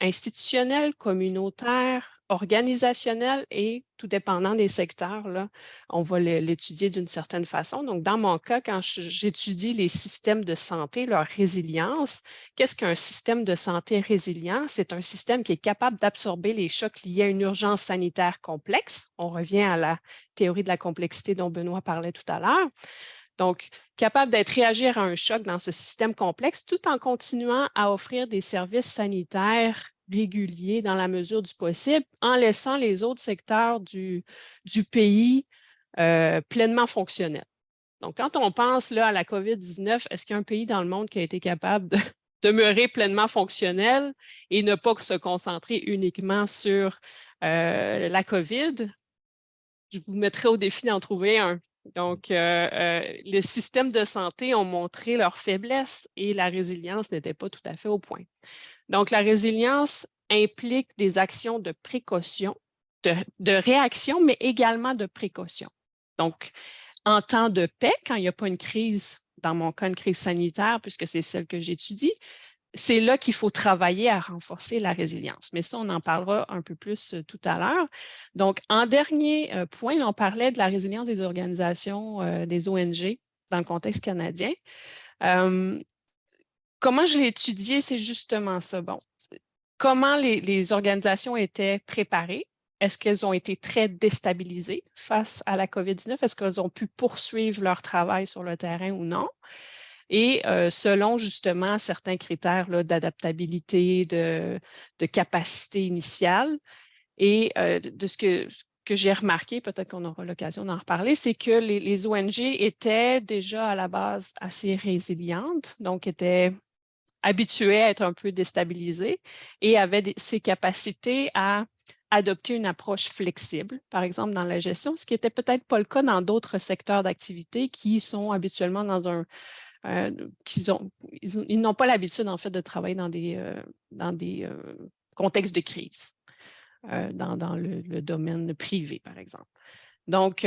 [SPEAKER 5] institutionnelle, communautaire, organisationnelle et tout dépendant des secteurs, là, on va l'étudier d'une certaine façon. Donc, dans mon cas, quand j'étudie les systèmes de santé, leur résilience, qu'est-ce qu'un système de santé résilient? C'est un système qui est capable d'absorber les chocs liés à une urgence sanitaire complexe. On revient à la théorie de la complexité dont Benoît parlait tout à l'heure. Donc, capable d'être réagir à un choc dans ce système complexe tout en continuant à offrir des services sanitaires réguliers dans la mesure du possible, en laissant les autres secteurs du pays pleinement fonctionnels. Donc, quand on pense là, à la COVID-19, est-ce qu'il y a un pays dans le monde qui a été capable de demeurer pleinement fonctionnel et ne pas se concentrer uniquement sur la COVID? Je vous mettrai au défi d'en trouver un. Donc, les systèmes de santé ont montré leur faiblesse et la résilience n'était pas tout à fait au point. Donc, la résilience implique des actions de précaution, de réaction, mais également de précaution. Donc, en temps de paix, quand il n'y a pas une crise, dans mon cas, une crise sanitaire, puisque c'est celle que j'étudie, c'est là qu'il faut travailler à renforcer la résilience. Mais ça, on en parlera un peu plus tout à l'heure. Donc, en dernier point, on parlait de la résilience des organisations, des ONG, dans le contexte canadien. comment je l'ai étudié, c'est justement ça. Bon, comment les organisations étaient préparées? Est-ce qu'elles ont été très déstabilisées face à la COVID-19? Est-ce qu'elles ont pu poursuivre leur travail sur le terrain ou non? Et selon justement certains critères d'adaptabilité, de capacité initiale, et de ce que j'ai remarqué, peut-être qu'on aura l'occasion d'en reparler, c'est que les ONG étaient déjà à la base assez résilientes, donc étaient habituées à être un peu déstabilisées et avaient ces capacités à adopter une approche flexible, par exemple dans la gestion, ce qui n'était peut-être pas le cas dans d'autres secteurs d'activité qui sont habituellement dans un ils n'ont pas l'habitude, en fait, de travailler dans des contextes de crise, dans le domaine privé, par exemple. Donc,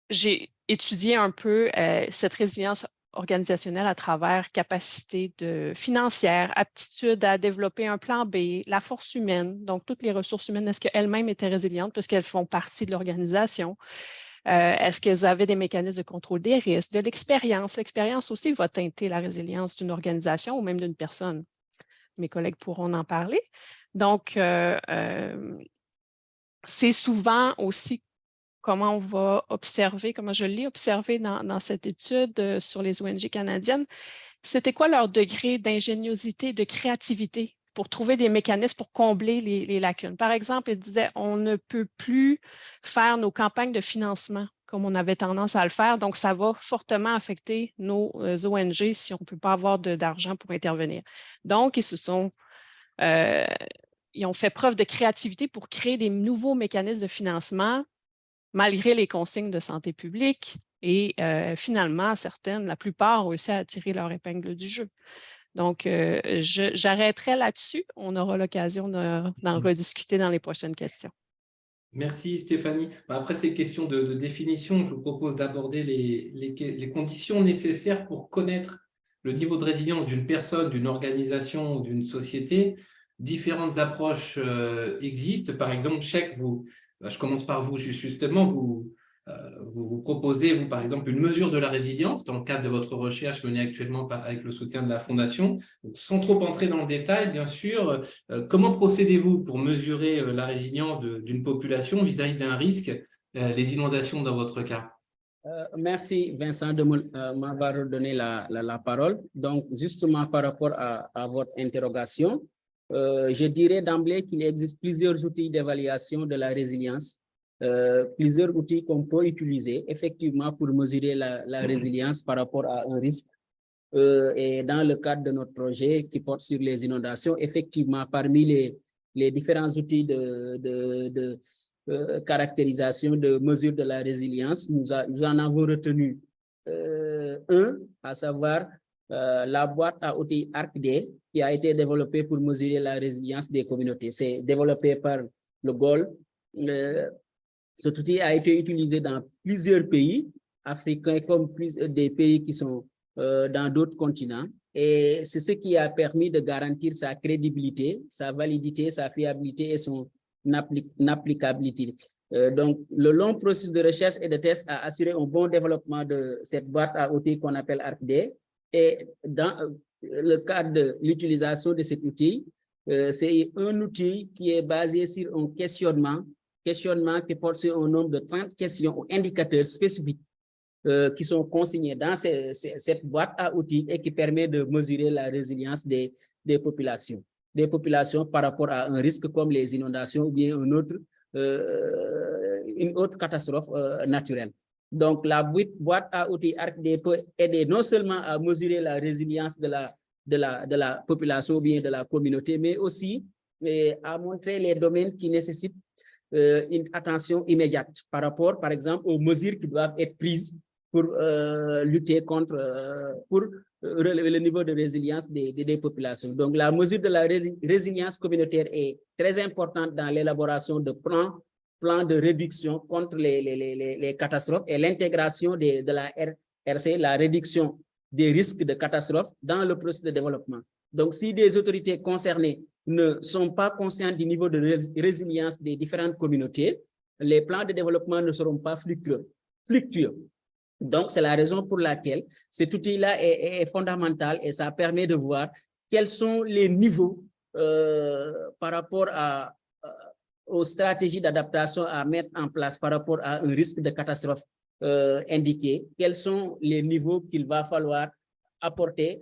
[SPEAKER 5] j'ai étudié un peu cette résilience organisationnelle à travers capacité financière, aptitude à développer un plan B, la force humaine, donc toutes les ressources humaines, est-ce qu'elles-mêmes étaient résilientes puisqu'elles font partie de l'organisation? Est-ce qu'elles avaient des mécanismes de contrôle des risques, de l'expérience? L'expérience aussi va teinter la résilience d'une organisation ou même d'une personne. Mes collègues pourront en parler. Donc, c'est souvent aussi comment on va observer, comment je l'ai observé dans cette étude sur les ONG canadiennes, c'était quoi leur degré d'ingéniosité, de créativité pour trouver des mécanismes pour combler les lacunes. Par exemple, ils disaient, on ne peut plus faire nos campagnes de financement comme on avait tendance à le faire, donc ça va fortement affecter nos ONG si on ne peut pas avoir d'argent pour intervenir. Donc, ils ont fait preuve de créativité pour créer des nouveaux mécanismes de financement malgré les consignes de santé publique et finalement, la plupart ont réussi à tirer leur épingle du jeu. Donc, j'arrêterai là-dessus. On aura l'occasion d'en rediscuter dans les prochaines questions.
[SPEAKER 1] Merci Stéphanie. Après ces questions de définition, je vous propose d'aborder les conditions nécessaires pour connaître le niveau de résilience d'une personne, d'une organisation ou d'une société. Différentes approches existent. Par exemple, je commence par vous justement, vous proposez, vous, par exemple, une mesure de la résilience dans le cadre de votre recherche menée actuellement avec le soutien de la Fondation. Donc, sans trop entrer dans le détail, bien sûr, comment procédez-vous pour mesurer la résilience d'une population vis-à-vis d'un risque, les inondations dans votre cas?
[SPEAKER 4] Merci Vincent de m'avoir redonné la parole. Donc, justement par rapport à votre interrogation, je dirais d'emblée qu'il existe plusieurs outils d'évaluation de la résilience, plusieurs outils qu'on peut utiliser effectivement pour mesurer la résilience par rapport à un risque. Et dans le cadre de notre projet qui porte sur les inondations, effectivement, parmi les différents outils de caractérisation de mesure de la résilience, nous en avons retenu un, à savoir la boîte à outils ArcD, qui a été développée pour mesurer la résilience des communautés. C'est développé par le GOL. Cet outil a été utilisé dans plusieurs pays africains comme des pays qui sont dans d'autres continents. Et c'est ce qui a permis de garantir sa crédibilité, sa validité, sa fiabilité et son applicabilité. Donc, le long processus de recherche et de test a assuré un bon développement de cette boîte à outils qu'on appelle ArcD. Et dans le cadre de l'utilisation de cet outil, c'est un outil qui est basé sur un questionnement qui porte sur un nombre de 30 questions ou indicateurs spécifiques qui sont consignés dans cette boîte à outils et qui permet de mesurer la résilience des populations par rapport à un risque comme les inondations ou bien une autre catastrophe naturelle. Donc, la boîte à outils ArcD peut aider non seulement à mesurer la résilience de la population ou bien de la communauté, mais aussi à montrer les domaines qui nécessitent une attention immédiate par rapport, par exemple, aux mesures qui doivent être prises pour lutter contre, pour relever le niveau de résilience des populations. Donc, la mesure de la résilience communautaire est très importante dans l'élaboration de plans de réduction contre les catastrophes et l'intégration de la RC, la réduction des risques de catastrophes dans le processus de développement. Donc, si des autorités concernées ne sont pas conscientes du niveau de résilience des différentes communautés, les plans de développement ne seront pas fluctueux. Donc, c'est la raison pour laquelle cet outil-là est fondamental et ça permet de voir quels sont les niveaux par rapport aux stratégies d'adaptation à mettre en place par rapport à un risque de catastrophe indiqué, quels sont les niveaux qu'il va falloir apporter,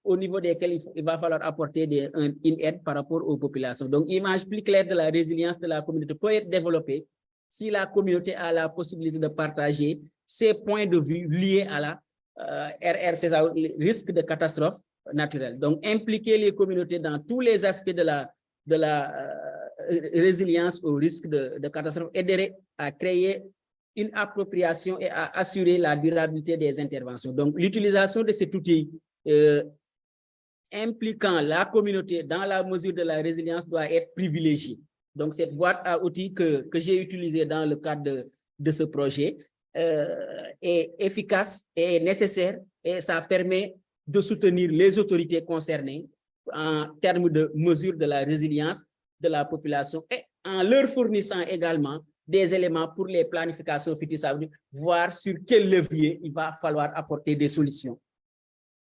[SPEAKER 4] au niveau desquels il va falloir apporter une aide par rapport aux populations. Donc, une image plus claire de la résilience de la communauté peut être développée si la communauté a la possibilité de partager ses points de vue liés à la RRC, le risque de catastrophe naturelle. Donc, impliquer les communautés dans tous les aspects de la résilience au risque de catastrophe aiderait à créer une appropriation et à assurer la durabilité des interventions. Donc, l'utilisation de cet outil impliquant la communauté dans la mesure de la résilience doit être privilégiée. Donc, cette boîte à outils que j'ai utilisée dans le cadre de ce projet est efficace et nécessaire et ça permet de soutenir les autorités concernées en termes de mesure de la résilience de la population et en leur fournissant également des éléments pour les planifications futures, ça veut dire voir sur quel levier il va falloir apporter des solutions.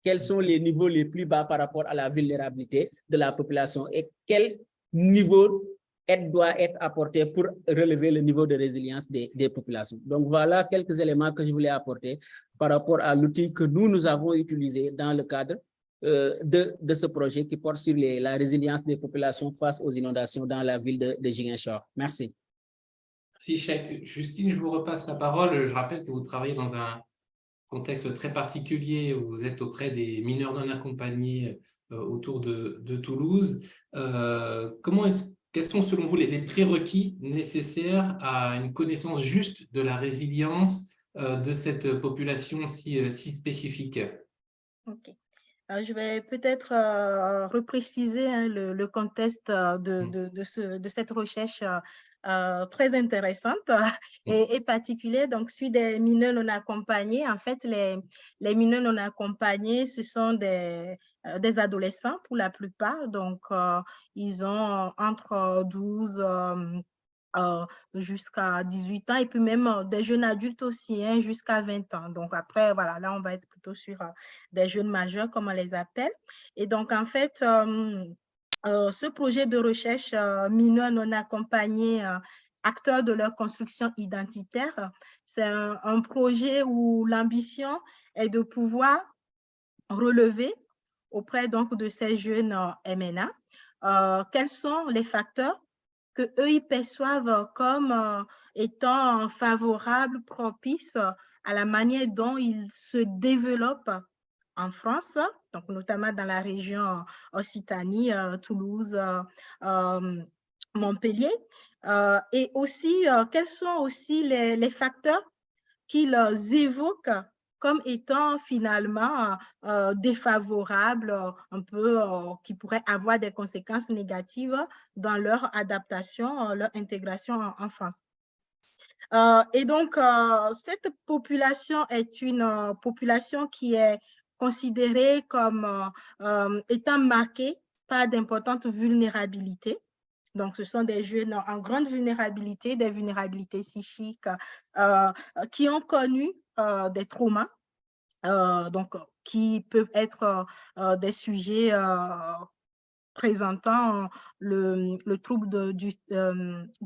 [SPEAKER 4] Quels sont les niveaux les plus bas par rapport à la vulnérabilité de la population et quel niveau d'aide doit être apporté pour relever le niveau de résilience des populations. Donc voilà quelques éléments que je voulais apporter par rapport à l'outil que nous avons utilisé dans le cadre de ce projet qui porte sur la résilience des populations face aux inondations dans la ville de Ziguinchor. Merci.
[SPEAKER 1] Merci, Cheikh. Justine, je vous repasse la parole. Je rappelle que vous travaillez dans un contexte très particulier où vous êtes auprès des mineurs non accompagnés autour de Toulouse. Quels sont selon vous les prérequis nécessaires à une connaissance juste de la résilience de cette population si spécifique?
[SPEAKER 3] Ok. Je vais peut-être repréciser le contexte de cette recherche très intéressante et particulière. Donc, sur des mineurs non accompagnés, en fait, les mineurs non accompagnés, ce sont des adolescents pour la plupart. Donc, ils ont entre 12 jusqu'à 18 ans et puis même des jeunes adultes aussi, hein, jusqu'à 20 ans. Donc après, voilà, là, on va être plutôt sur des jeunes majeurs, comme on les appelle. Et donc, en fait, ce projet de recherche mineurs non accompagnés, acteurs de leur construction identitaire, c'est un projet où l'ambition est de pouvoir relever auprès donc de ces jeunes MNA quels sont les facteurs que eux ils perçoivent comme étant favorables, propices à la manière dont ils se développent en France, donc notamment dans la région Occitanie, Toulouse, Montpellier, et aussi quels sont aussi les facteurs qu'ils évoquent comme étant finalement défavorables, un peu qui pourraient avoir des conséquences négatives dans leur adaptation, leur intégration en France. Et donc, cette population est une population qui est considérée comme étant marquée par d'importantes vulnérabilités. Donc, ce sont des jeunes en grande vulnérabilité, des vulnérabilités psychiques qui ont connu des traumas, donc qui peuvent être des sujets présentant le trouble du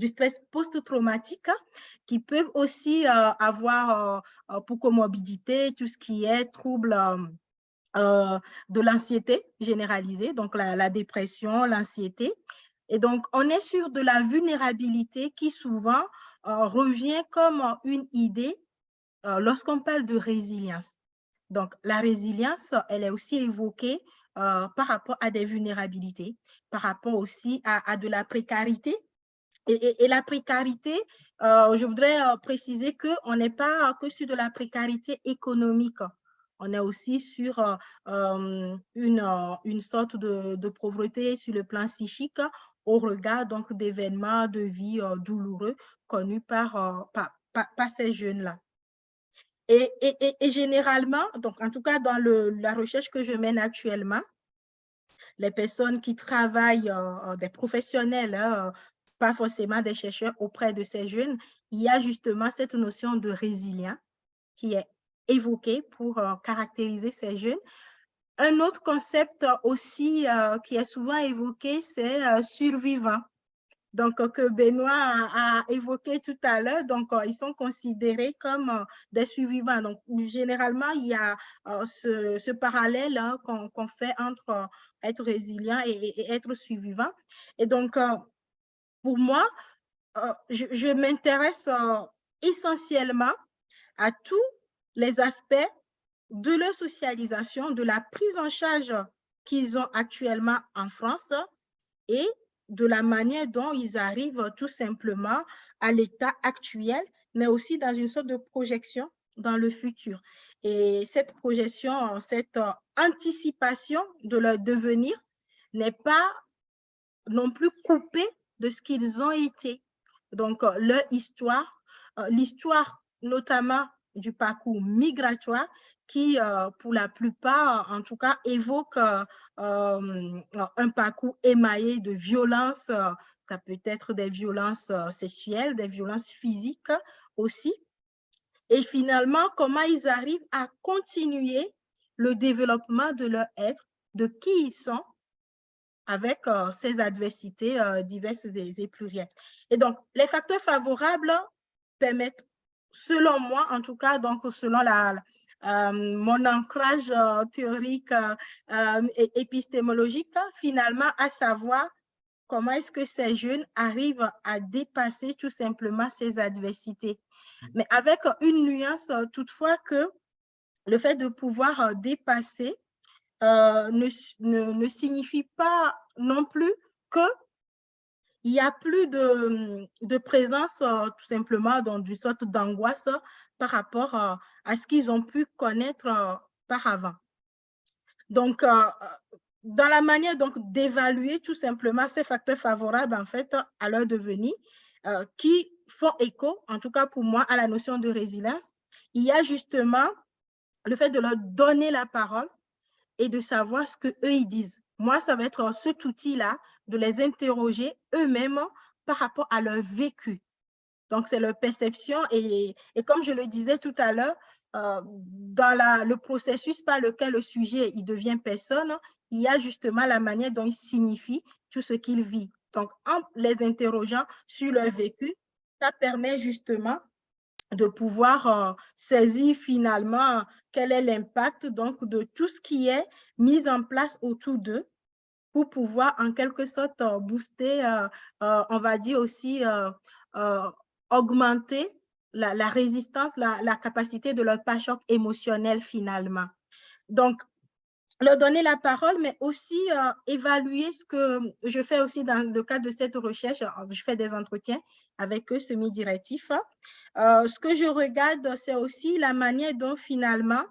[SPEAKER 3] stress post-traumatique, qui peuvent aussi avoir pour comorbidité tout ce qui est trouble de l'anxiété généralisée, donc la dépression, l'anxiété. Et donc, on est sur de la vulnérabilité qui souvent revient comme une idée lorsqu'on parle de résilience. Donc, la résilience, elle est aussi évoquée par rapport à des vulnérabilités, par rapport aussi à de la précarité. Et la précarité, je voudrais préciser qu'on n'est pas que sur de la précarité économique. On est aussi sur une sorte de pauvreté sur le plan psychique au regard donc d'événements de vie douloureux connus par ces jeunes-là. Et généralement, donc en tout cas dans la recherche que je mène actuellement, les personnes qui travaillent, des professionnels, pas forcément des chercheurs auprès de ces jeunes, il y a justement cette notion de résilience qui est évoquer pour caractériser ces jeunes. Un autre concept aussi qui est souvent évoqué, c'est survivant. Donc, que Benoît a évoqué tout à l'heure, donc ils sont considérés comme des survivants. Donc, généralement, il y a ce parallèle hein, qu'on fait entre être résilient et être survivant. Et donc, pour moi, je m'intéresse essentiellement à tous les aspects de leur socialisation, de la prise en charge qu'ils ont actuellement en France et de la manière dont ils arrivent tout simplement à l'état actuel, mais aussi dans une sorte de projection dans le futur. Et cette projection, cette anticipation de leur devenir n'est pas non plus coupée de ce qu'ils ont été. Donc, leur histoire, l'histoire notamment du parcours migratoire qui, pour la plupart, en tout cas, évoque un parcours émaillé de violences. Ça peut être des violences sexuelles, des violences physiques aussi. Et finalement, comment ils arrivent à continuer le développement de leur être, de qui ils sont, avec ces adversités diverses et plurielles. Et donc, les facteurs favorables permettent, selon moi, en tout cas, donc selon mon ancrage théorique et épistémologique, finalement, à savoir comment est-ce que ces jeunes arrivent à dépasser tout simplement ces adversités. Mais avec une nuance toutefois que le fait de pouvoir dépasser ne signifie pas non plus qu'il n'y a plus de présence tout simplement d'une sorte d'angoisse par rapport à ce qu'ils ont pu connaître par avant. Donc, dans la manière d'évaluer tout simplement ces facteurs favorables en fait à leur devenir, qui font écho, en tout cas pour moi, à la notion de résilience, il y a justement le fait de leur donner la parole et de savoir ce qu'eux, ils disent. Moi, ça va être cet outil-là, de les interroger eux-mêmes par rapport à leur vécu. Donc, c'est leur perception et comme je le disais tout à l'heure, dans le processus par lequel le sujet il devient personne, il y a justement la manière dont il signifie tout ce qu'il vit. Donc, en les interrogeant sur leur vécu, ça permet justement de pouvoir saisir finalement quel est l'impact donc de tout ce qui est mis en place autour d'eux pour pouvoir en quelque sorte booster, on va dire aussi augmenter la résistance, la capacité de leur pas-choc émotionnel finalement. Donc, leur donner la parole, mais aussi évaluer ce que je fais aussi dans le cadre de cette recherche. Je fais des entretiens avec eux semi-directifs. Ce que je regarde, c'est aussi la manière dont finalement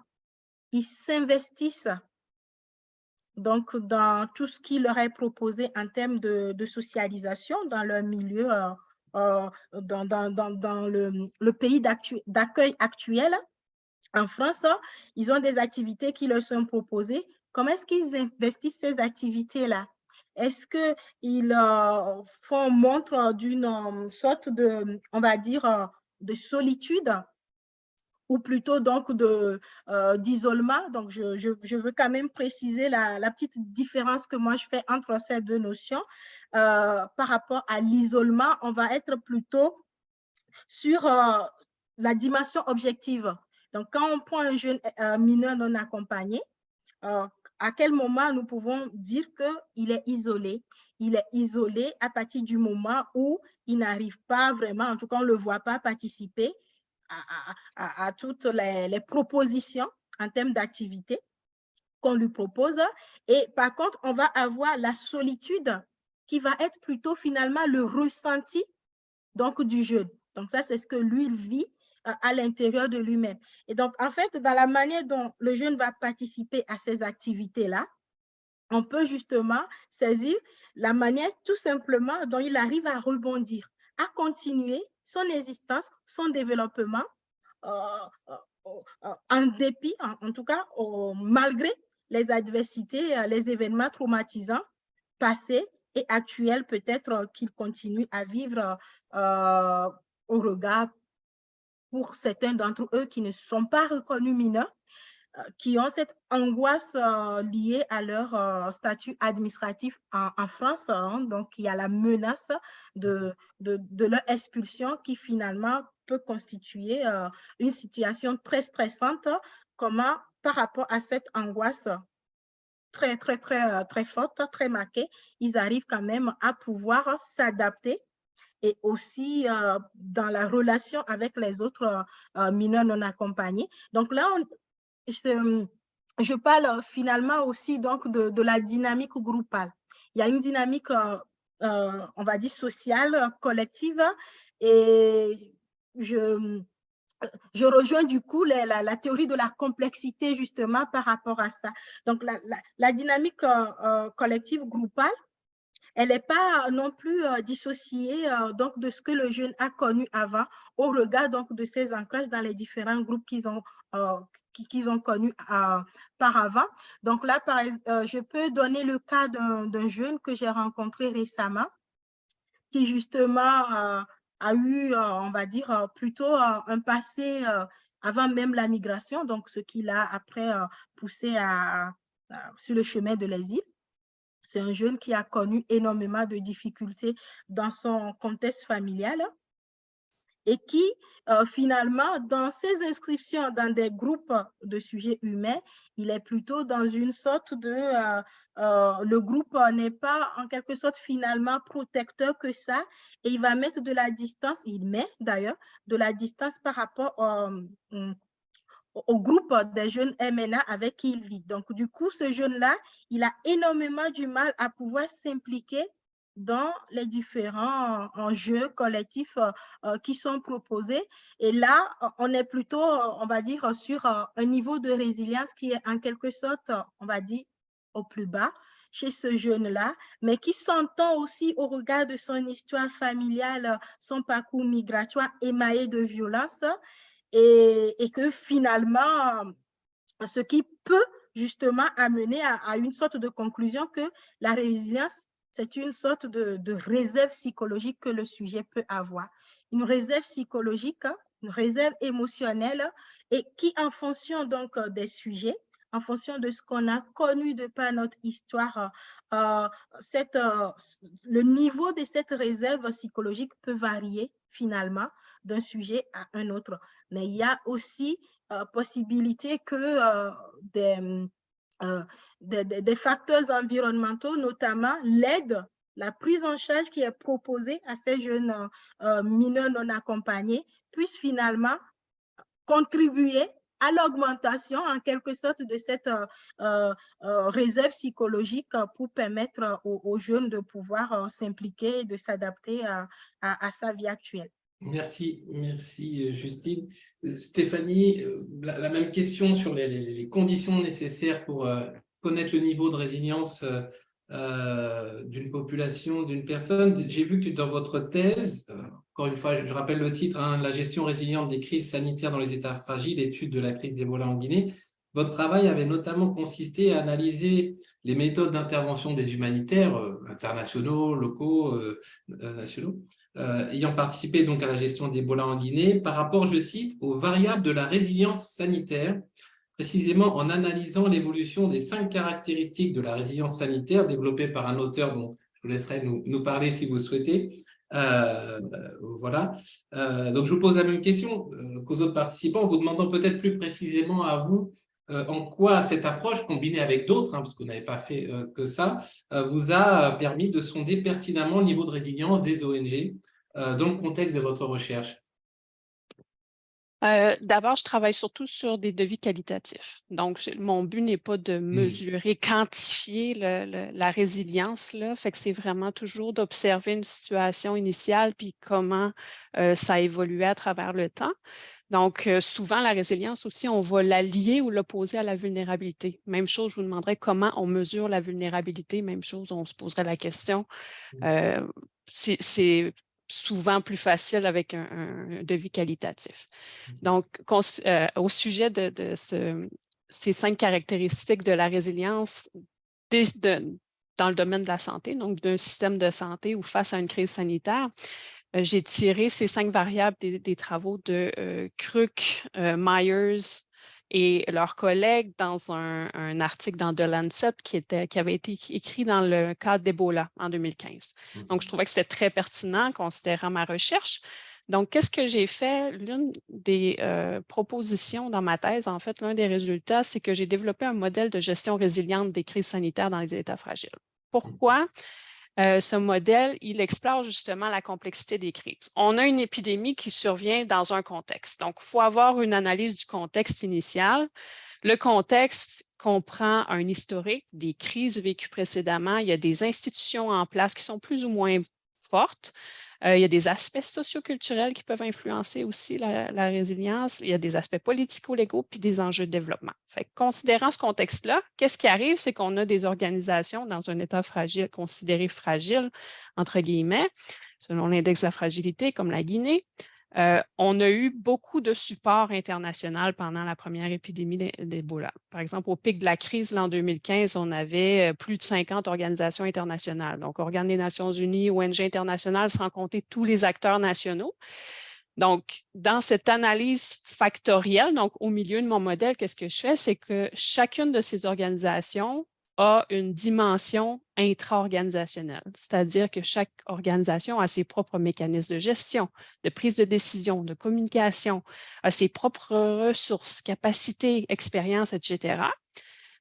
[SPEAKER 3] ils s'investissent donc dans tout ce qui leur est proposé en termes de socialisation dans leur milieu, dans le pays d'accueil actuel. En France, ils ont des activités qui leur sont proposées. Comment est-ce qu'ils investissent ces activités-là? Est-ce qu'ils font montre d'une sorte de, on va dire, de solitude ou plutôt donc d'isolement? Donc, je veux quand même préciser la petite différence que moi je fais entre ces deux notions. Par rapport à l'isolement, on va être plutôt sur la dimension objective. Donc, quand on prend un jeune mineur non accompagné, à quel moment nous pouvons dire qu'il est isolé? Il est isolé à partir du moment où il n'arrive pas vraiment, en tout cas, on ne le voit pas participer à toutes les propositions en termes d'activité qu'on lui propose. Et par contre, on va avoir la solitude qui va être plutôt finalement le ressenti donc, du jeune. Donc, ça, c'est ce que lui, il vit à l'intérieur de lui-même. Et donc, en fait, dans la manière dont le jeune va participer à ces activités-là, on peut justement saisir la manière tout simplement dont il arrive à rebondir, à continuer son existence, son développement, en dépit, en tout cas, malgré les adversités, les événements traumatisants passés et actuels, peut-être qu'il continue à vivre au regard pour certains d'entre eux qui ne sont pas reconnus mineurs, qui ont cette angoisse liée à leur statut administratif en France. Donc, il y a la menace de leur expulsion qui finalement peut constituer une situation très stressante. Comment, par rapport à cette angoisse très forte, très marquée, ils arrivent quand même à pouvoir s'adapter et aussi dans la relation avec les autres mineurs non accompagnés. Donc là, je parle finalement aussi donc de la dynamique groupale. Il y a une dynamique, on va dire, sociale, collective, et je rejoins du coup la théorie de la complexité justement par rapport à ça. Donc, la dynamique collective groupale, elle n'est pas non plus dissociée donc de ce que le jeune a connu avant au regard donc de ses ancrages dans les différents groupes qu'ils ont connus par avant. Donc là, je peux donner le cas d'un jeune que j'ai rencontré récemment qui justement a eu, on va dire, plutôt un passé avant même la migration, donc ce qui l'a après poussé sur le chemin de l'exil. C'est un jeune qui a connu énormément de difficultés dans son contexte familial et qui, finalement, dans ses inscriptions dans des groupes de sujets humains, il est plutôt dans une sorte de... le groupe n'est pas, en quelque sorte, finalement protecteur que ça, et il va mettre de la distance, il met d'ailleurs de la distance par rapport au groupe des jeunes MNA avec qui il vit. Donc, du coup, ce jeune-là, il a énormément du mal à pouvoir s'impliquer dans les différents enjeux collectifs qui sont proposés. Et là, on est plutôt, on va dire, sur un niveau de résilience qui est en quelque sorte, on va dire, au plus bas chez ce jeune-là, mais qui s'entend aussi au regard de son histoire familiale, son parcours migratoire émaillé de violence, et que finalement, ce qui peut justement amener à une sorte de conclusion que la résilience, c'est une sorte de réserve psychologique que le sujet peut avoir. Une réserve psychologique, une réserve émotionnelle, et qui, en fonction donc des sujets, en fonction de ce qu'on a connu de par notre histoire, le niveau de cette réserve psychologique peut varier finalement d'un sujet à un autre. Mais il y a aussi possibilité que des facteurs environnementaux, notamment l'aide, la prise en charge qui est proposée à ces jeunes mineurs non accompagnés, puisse finalement contribuer à l'augmentation en quelque sorte de cette réserve psychologique pour permettre aux jeunes de pouvoir s'impliquer et de s'adapter à sa vie actuelle.
[SPEAKER 1] Merci Justine. Stéphanie, la même question sur les conditions nécessaires pour connaître le niveau de résilience d'une population, d'une personne. J'ai vu que dans votre thèse, encore une fois, je rappelle le titre, hein, la gestion résiliente des crises sanitaires dans les États fragiles, étude de la crise d'Ebola en Guinée. Votre travail avait notamment consisté à analyser les méthodes d'intervention des humanitaires internationaux, locaux, nationaux, ayant participé donc à la gestion d'Ebola en Guinée par rapport, je cite, aux variables de la résilience sanitaire, précisément en analysant l'évolution des 5 caractéristiques de la résilience sanitaire développées par un auteur dont je vous laisserai nous parler si vous souhaitez. Voilà. Donc, je vous pose la même question qu'aux autres participants, en vous demandant peut-être plus précisément à vous en quoi cette approche, combinée avec d'autres, hein, parce qu'on n'avait pas fait que ça, vous a permis de sonder pertinemment le niveau de résilience des ONG dans le contexte de votre recherche.
[SPEAKER 5] D'abord, je travaille surtout sur des devis qualitatifs. Donc, mon but n'est pas de mesurer, quantifier la résilience, là. Fait que c'est vraiment toujours d'observer une situation initiale puis comment ça a évolué à travers le temps. Donc, souvent, la résilience aussi, on va la lier ou l'opposer à la vulnérabilité. Même chose, je vous demanderais comment on mesure la vulnérabilité. Même chose, on se poserait la question. C'est souvent plus facile avec un devis qualitatif. Donc, au sujet de ces 5 caractéristiques de la résilience dans le domaine de la santé, donc d'un système de santé ou face à une crise sanitaire, J'ai tiré ces 5 variables des travaux de Kruk, Myers et leurs collègues dans un article dans The Lancet qui avait été écrit dans le cadre d'Ebola en 2015. Donc, je trouvais que c'était très pertinent considérant ma recherche. Donc, qu'est-ce que j'ai fait? L'une des propositions dans ma thèse, en fait, l'un des résultats, c'est que j'ai développé un modèle de gestion résiliente des crises sanitaires dans les États fragiles. Pourquoi? Ce modèle, il explore justement la complexité des crises. On a une épidémie qui survient dans un contexte. Donc, il faut avoir une analyse du contexte initial. Le contexte comprend un historique des crises vécues précédemment. Il y a des institutions en place qui sont plus ou moins fortes. Il y a des aspects socioculturels qui peuvent influencer aussi la résilience. Il y a des aspects politico-légaux puis des enjeux de développement. Fait que, considérant ce contexte-là, qu'est-ce qui arrive? C'est qu'on a des organisations dans un état fragile, considéré fragile, entre guillemets, selon l'index de la fragilité, comme la Guinée. On a eu beaucoup de support international pendant la première épidémie d'Ebola. Par exemple, au pic de la crise en 2015, on avait plus de 50 organisations internationales, donc Organes des Nations Unies, ONG internationales, sans compter tous les acteurs nationaux. Donc, dans cette analyse factorielle, donc au milieu de mon modèle, qu'est-ce que je fais? C'est que chacune de ces organisations a une dimension intra-organisationnelle, c'est-à-dire que chaque organisation a ses propres mécanismes de gestion, de prise de décision, de communication, a ses propres ressources, capacités, expériences, etc.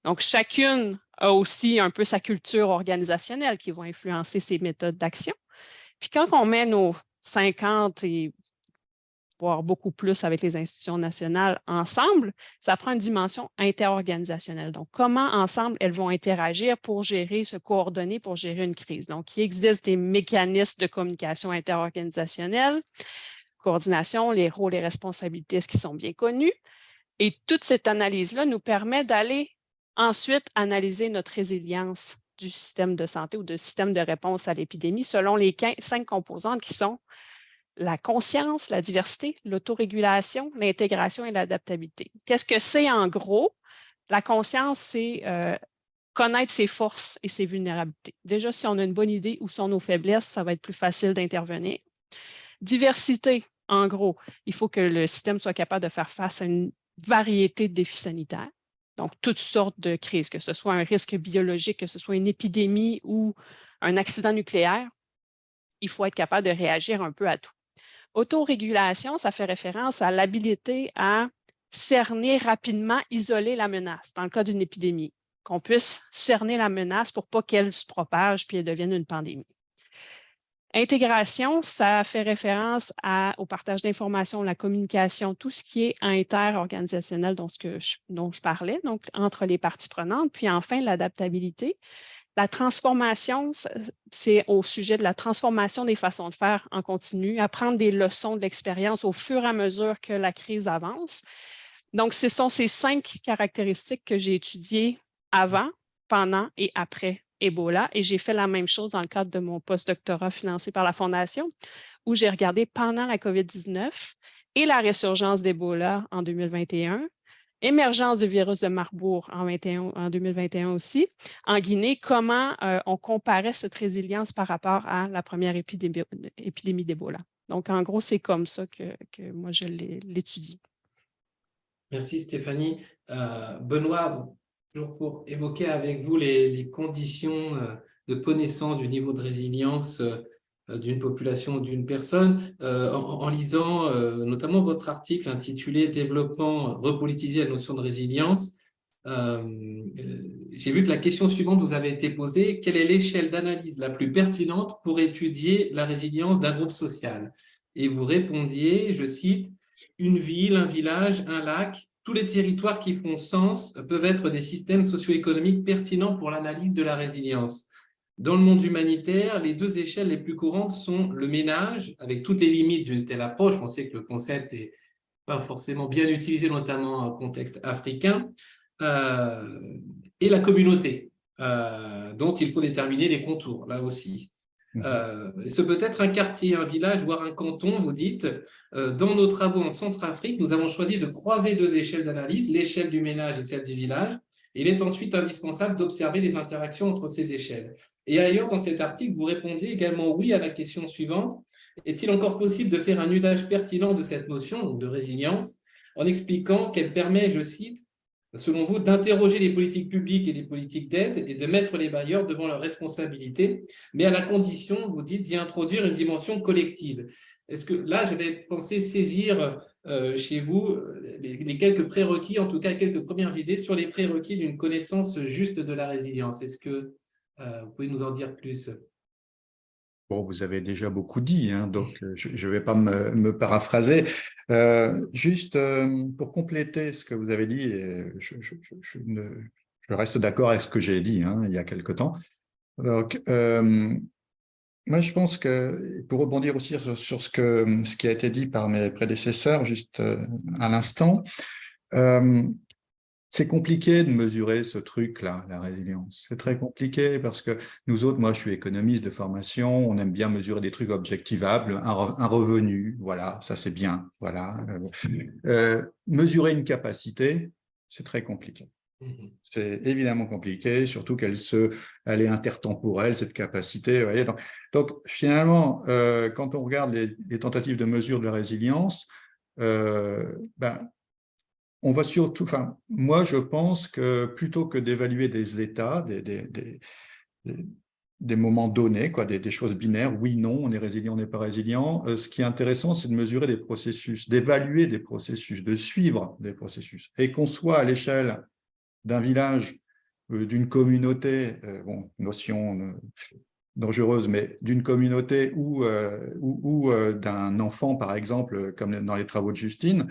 [SPEAKER 5] Donc, chacune a aussi un peu sa culture organisationnelle qui va influencer ses méthodes d'action. Puis quand on met nos 50 et voire beaucoup plus avec les institutions nationales ensemble, ça prend une dimension interorganisationnelle. Donc, comment ensemble elles vont interagir pour gérer, se coordonner pour gérer une crise. Donc, il existe des mécanismes de communication interorganisationnelle, coordination, les rôles et responsabilités, ce qui sont bien connus. Et toute cette analyse-là nous permet d'aller ensuite analyser notre résilience du système de santé ou du système de réponse à l'épidémie selon les 5 composantes qui sont la conscience, la diversité, l'autorégulation, l'intégration et l'adaptabilité. Qu'est-ce que c'est en gros? La conscience, c'est connaître ses forces et ses vulnérabilités. Déjà, si on a une bonne idée où sont nos faiblesses, ça va être plus facile d'intervenir. Diversité, en gros, il faut que le système soit capable de faire face à une variété de défis sanitaires. Donc, toutes sortes de crises, que ce soit un risque biologique, que ce soit une épidémie ou un accident nucléaire, il faut être capable de réagir un peu à tout. Autorégulation, ça fait référence à l'habilité à cerner rapidement, isoler la menace dans le cas d'une épidémie, qu'on puisse cerner la menace pour pas qu'elle se propage puis elle devienne une pandémie. Intégration, ça fait référence au partage d'informations, la communication, tout ce qui est interorganisationnel dont je parlais, donc entre les parties prenantes. Puis enfin, l'adaptabilité. La transformation, c'est au sujet de la transformation des façons de faire en continu, apprendre des leçons de l'expérience au fur et à mesure que la crise avance. Donc, ce sont ces 5 caractéristiques que j'ai étudiées avant, pendant et après Ebola. Et j'ai fait la même chose dans le cadre de mon postdoctorat financé par la Fondation, où j'ai regardé pendant la COVID-19 et la résurgence d'Ebola en 2021, émergence du virus de Marburg en 2021 aussi, en Guinée, comment on comparait cette résilience par rapport à la première épidémie d'Ebola. Donc, en gros, c'est comme ça que moi, je l'étudie.
[SPEAKER 1] Merci Stéphanie. Benoît, toujours pour évoquer avec vous les conditions de connaissance du niveau de résilience d'une population ou d'une personne, en lisant notamment votre article intitulé « Développement, repolitiser la notion de résilience », j'ai vu que la question suivante vous avait été posée: quelle est l'échelle d'analyse la plus pertinente pour étudier la résilience d'un groupe social? Et vous répondiez, je cite, « Une ville, un village, un lac, tous les territoires qui font sens peuvent être des systèmes socio-économiques pertinents pour l'analyse de la résilience. » Dans le monde humanitaire, les 2 échelles les plus courantes sont le ménage, avec toutes les limites d'une telle approche. On sait que le concept n'est pas forcément bien utilisé, notamment en contexte africain, et la communauté, dont il faut déterminer les contours, là aussi. Ce peut être un quartier, un village, voire un canton, vous dites. Dans nos travaux en Centrafrique, nous avons choisi de croiser deux échelles d'analyse, l'échelle du ménage et celle du village. Il est ensuite indispensable d'observer les interactions entre ces échelles. Et ailleurs, dans cet article, vous répondez également oui à la question suivante. Est-il encore possible de faire un usage pertinent de cette notion, donc de résilience, en expliquant qu'elle permet, je cite, selon vous, d'interroger les politiques publiques et les politiques d'aide et de mettre les bailleurs devant leurs responsabilités, mais à la condition, vous dites, d'y introduire une dimension collective. Est-ce que là, j'avais pensé saisir chez vous les quelques prérequis, en tout cas quelques premières idées sur les prérequis d'une connaissance juste de la résilience. Est-ce que vous pouvez nous en dire plus?
[SPEAKER 2] Bon, vous avez déjà beaucoup dit, hein, donc je ne vais pas me paraphraser. Juste pour compléter ce que vous avez dit, je reste d'accord avec ce que j'ai dit il y a quelque temps. Donc, moi, je pense que, pour rebondir aussi sur ce qui a été dit par mes prédécesseurs juste à l'instant, c'est compliqué de mesurer ce truc-là, la résilience. C'est très compliqué parce que nous autres, moi je suis économiste de formation, on aime bien mesurer des trucs objectivables, un revenu, voilà, ça c'est bien. Voilà. Mesurer une capacité, c'est très compliqué. C'est évidemment compliqué, surtout qu'elle est intertemporelle, cette capacité. Vous voyez. Donc finalement, quand on regarde les tentatives de mesure de la résilience, on va surtout, moi je pense que plutôt que d'évaluer des états, des moments donnés, des choses binaires, oui, non, on est résilient, on n'est pas résilient, ce qui est intéressant, c'est de mesurer des processus, d'évaluer des processus, de suivre des processus. Et qu'on soit à l'échelle d'un village, d'une communauté, notion dangereuse, mais d'une communauté ou d'un enfant, par exemple, comme dans les travaux de Justine,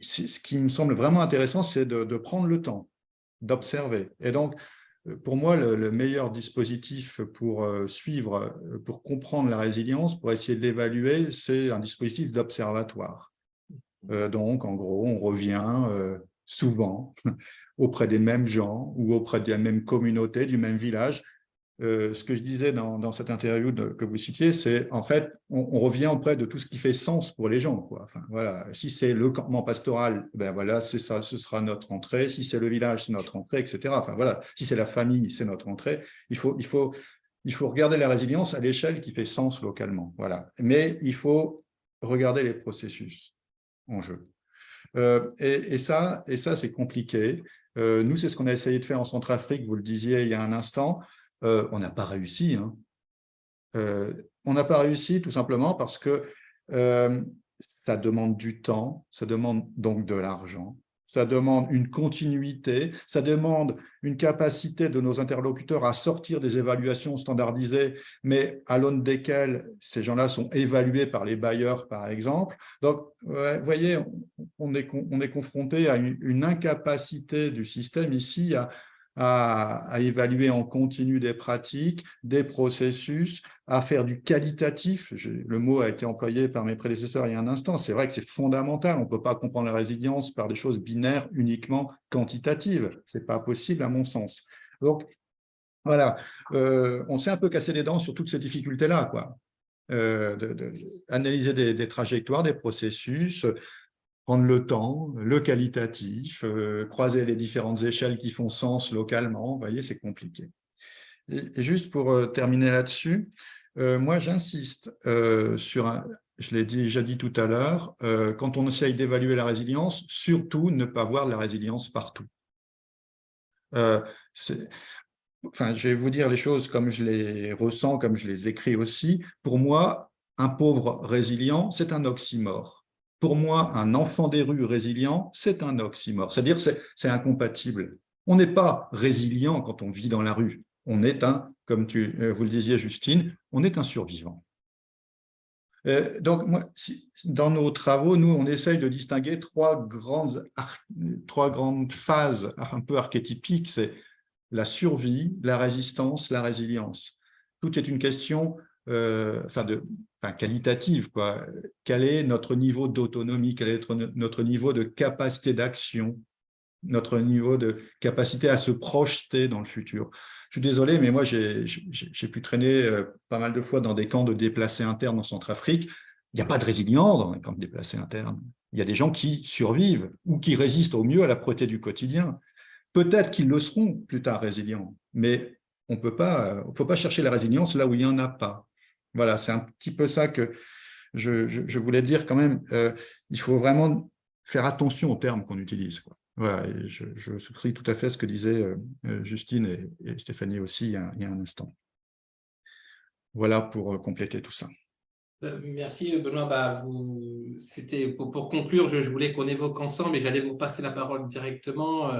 [SPEAKER 2] ce qui me semble vraiment intéressant, c'est de prendre le temps, d'observer. Et donc, pour moi, le meilleur dispositif pour suivre, pour comprendre la résilience, pour essayer de l'évaluer, c'est un dispositif d'observatoire. Donc, en gros, on revient souvent auprès des mêmes gens ou auprès de la même communauté, du même village. Ce que je disais dans cette interview que vous citiez, c'est en fait, on revient auprès de tout ce qui fait sens pour les gens, quoi. Enfin, voilà. Si c'est le campement pastoral, ben voilà, c'est ça, ce sera notre entrée. Si c'est le village, c'est notre entrée, etc. Enfin, voilà. Si c'est la famille, c'est notre entrée. Il faut regarder la résilience à l'échelle qui fait sens localement. Voilà. Mais il faut regarder les processus en jeu. Et ça, c'est compliqué. Nous, c'est ce qu'on a essayé de faire en Centrafrique, vous le disiez il y a un instant. On n'a pas réussi. On n'a pas réussi tout simplement parce que ça demande du temps, ça demande donc de l'argent, ça demande une continuité, ça demande une capacité de nos interlocuteurs à sortir des évaluations standardisées, mais à l'aune desquelles ces gens-là sont évalués par les bailleurs, par exemple. Donc, vous voyez, on est confronté à une incapacité du système ici à évaluer en continu des pratiques, des processus, à faire du qualitatif. Le mot a été employé par mes prédécesseurs il y a un instant. C'est vrai que c'est fondamental. On ne peut pas comprendre la résilience par des choses binaires uniquement quantitatives. Ce n'est pas possible à mon sens. Donc, voilà, on s'est un peu cassé les dents sur toutes ces difficultés-là, quoi. Analyser des trajectoires, des processus, prendre le temps, le qualitatif, croiser les différentes échelles qui font sens localement, vous voyez, c'est compliqué. Et juste pour terminer là-dessus, moi j'insiste sur, je l'ai déjà dit tout à l'heure, quand on essaye d'évaluer la résilience, surtout ne pas voir la résilience partout. Je vais vous dire les choses comme je les ressens, comme je les écris aussi. Pour moi, un pauvre résilient, c'est un oxymore. Pour moi, un enfant des rues résilient, c'est un oxymore. C'est-à-dire c'est incompatible. On n'est pas résilient quand on vit dans la rue. On est comme vous le disiez, Justine, on est un survivant. Donc, moi, dans nos travaux, nous, on essaye de distinguer trois grandes phases un peu archétypiques. C'est la survie, la résistance, la résilience. Tout est une question qualitative, quoi. Quel est notre niveau d'autonomie, quel est notre niveau de capacité d'action notre niveau de capacité à se projeter dans le futur. Je suis désolé, mais moi, j'ai pu traîner pas mal de fois dans des camps de déplacés internes en Centrafrique. Il n'y a pas de résilience dans les camps de déplacés internes. Il y a des gens qui survivent ou qui résistent au mieux à la propreté du quotidien. Peut-être qu'ils le seront plus tard résilients, mais on peut pas, faut pas chercher la résilience là où il n'y en a pas. Voilà, c'est un petit peu ça que je voulais dire quand même. Il faut vraiment faire attention aux termes qu'on utilise, quoi. Voilà, et je souscris tout à fait à ce que disaient Justine et Stéphanie aussi il y a un instant. Voilà pour compléter tout ça.
[SPEAKER 1] Merci Benoît. C'était pour conclure, je voulais qu'on évoque ensemble et j'allais vous passer la parole directement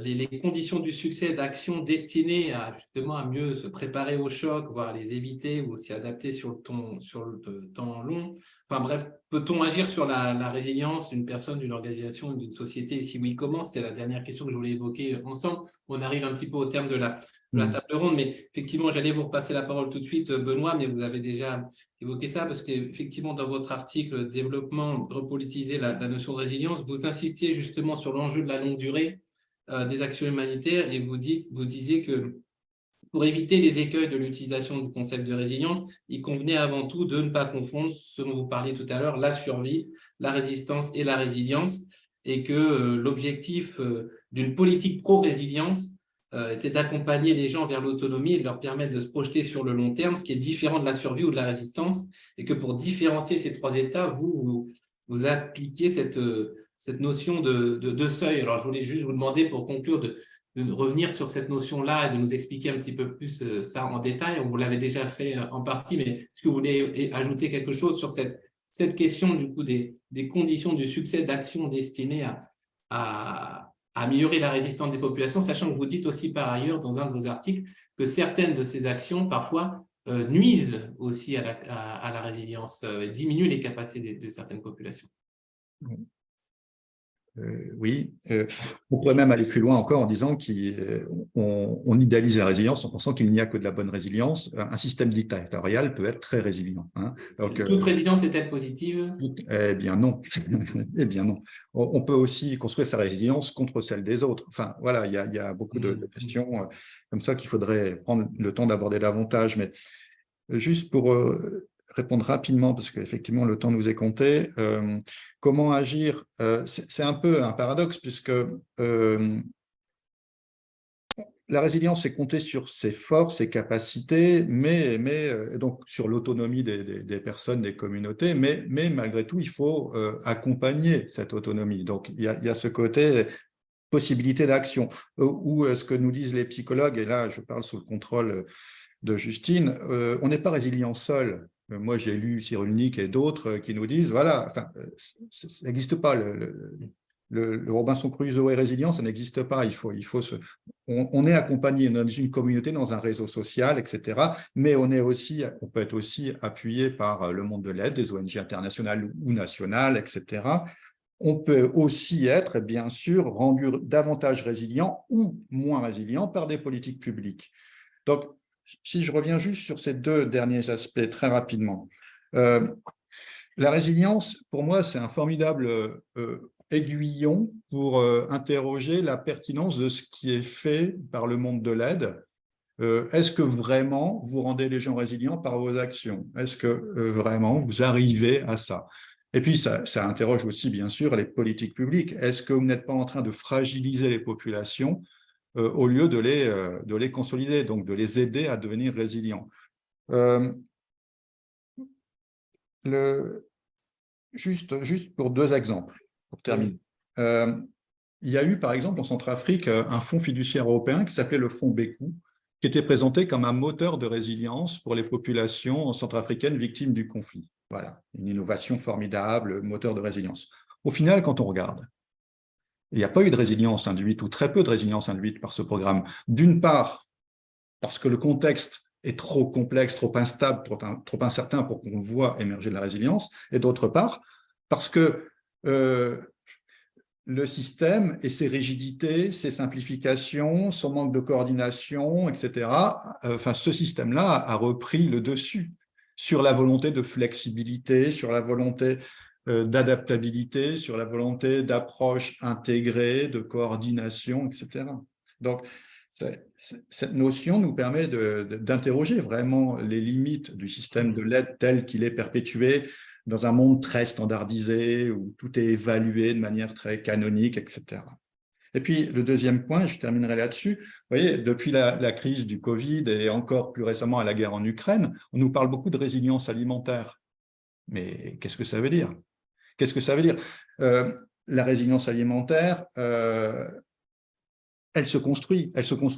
[SPEAKER 1] les conditions du succès d'actions destinées justement à mieux se préparer au choc, voire à les éviter ou s'y adapter sur le temps long. Enfin bref, peut-on agir sur la résilience d'une personne, d'une organisation, d'une société? Et si oui, comment? C'était la dernière question que je voulais évoquer ensemble. On arrive un petit peu au terme de la table ronde, mais effectivement, j'allais vous repasser la parole tout de suite, Benoît, mais vous avez déjà évoqué ça, parce qu'effectivement, dans votre article « Développement, repolitiser la notion de résilience », vous insistiez justement sur l'enjeu de la longue durée des actions humanitaires et vous disiez que pour éviter les écueils de l'utilisation du concept de résilience, il convenait avant tout de ne pas confondre, ce dont vous parliez tout à l'heure, la survie, la résistance et la résilience, et que l'objectif d'une politique pro-résilience était d'accompagner les gens vers l'autonomie et de leur permettre de se projeter sur le long terme, ce qui est différent de la survie ou de la résistance, et que pour différencier ces trois états, vous appliquez cette notion de seuil. Alors, je voulais juste vous demander, pour conclure, de revenir sur cette notion-là et de nous expliquer un petit peu plus ça en détail. On vous l'avait déjà fait en partie, mais est-ce que vous voulez ajouter quelque chose sur cette question du coup des conditions du succès d'actions destinées à améliorer la résistance des populations, sachant que vous dites aussi par ailleurs dans un de vos articles que certaines de ces actions parfois nuisent aussi à la résilience, diminuent les capacités de certaines populations.
[SPEAKER 2] Oui, on pourrait même aller plus loin encore en disant qu'on idéalise la résilience en pensant qu'il n'y a que de la bonne résilience. Un système dictatorial peut être très résilient. Hein.
[SPEAKER 1] Donc, toute résilience est-elle positive?
[SPEAKER 2] Eh bien non. Eh bien non. On peut aussi construire sa résilience contre celle des autres. Enfin, voilà, il y a beaucoup de questions comme ça qu'il faudrait prendre le temps d'aborder davantage. Mais juste pour répondre rapidement, parce qu'effectivement, le temps nous est compté. Comment agir? C'est un peu un paradoxe, puisque la résilience, c'est compter sur ses forces, ses capacités, mais donc sur l'autonomie des personnes, des communautés, mais malgré tout, il faut accompagner cette autonomie. Donc, il y a ce côté possibilité d'action, ou ce que nous disent les psychologues, et là, je parle sous le contrôle de Justine, on n'est pas résilient seul. Moi, j'ai lu Cyrulnik et d'autres qui nous disent, voilà, enfin, ça n'existe pas. Le Robinson Crusoe est résilient, ça n'existe pas. On est accompagné dans une communauté, dans un réseau social, etc. Mais on peut être aussi appuyé par le monde de l'aide, des ONG internationales ou nationales, etc. On peut aussi être, bien sûr, rendu davantage résilient ou moins résilient par des politiques publiques. Donc, si je reviens juste sur ces deux derniers aspects très rapidement, la résilience, pour moi, c'est un formidable aiguillon pour interroger la pertinence de ce qui est fait par le monde de l'aide. Est-ce que vraiment vous rendez les gens résilients par vos actions? Est-ce que vraiment vous arrivez à ça? Et puis, ça interroge aussi, bien sûr, les politiques publiques. Est-ce que vous n'êtes pas en train de fragiliser les populations au lieu de les consolider, donc de les aider à devenir résilients? Juste pour deux exemples, pour terminer. Il y a eu, par exemple, en Centrafrique, un fonds fiduciaire européen qui s'appelait le fonds Beku, qui était présenté comme un moteur de résilience pour les populations centrafricaines victimes du conflit. Voilà, une innovation formidable, moteur de résilience. Au final, quand on regarde, il n'y a pas eu de résilience induite ou très peu de résilience induite par ce programme. D'une part, parce que le contexte est trop complexe, trop instable, trop incertain pour qu'on voit émerger de la résilience, et d'autre part, parce que le système et ses rigidités, ses simplifications, son manque de coordination, etc., enfin, ce système-là a repris le dessus sur la volonté de flexibilité, sur la volonté d'adaptabilité, sur la volonté d'approche intégrée, de coordination, etc. Donc, cette notion nous permet d'interroger vraiment les limites du système de l'aide tel qu'il est perpétué dans un monde très standardisé, où tout est évalué de manière très canonique, etc. Et puis, le deuxième point, je terminerai là-dessus, vous voyez, depuis la crise du Covid et encore plus récemment à la guerre en Ukraine, on nous parle beaucoup de résilience alimentaire. Mais qu'est-ce que ça veut dire? Qu'est-ce que ça veut dire? La résilience alimentaire, elle se construit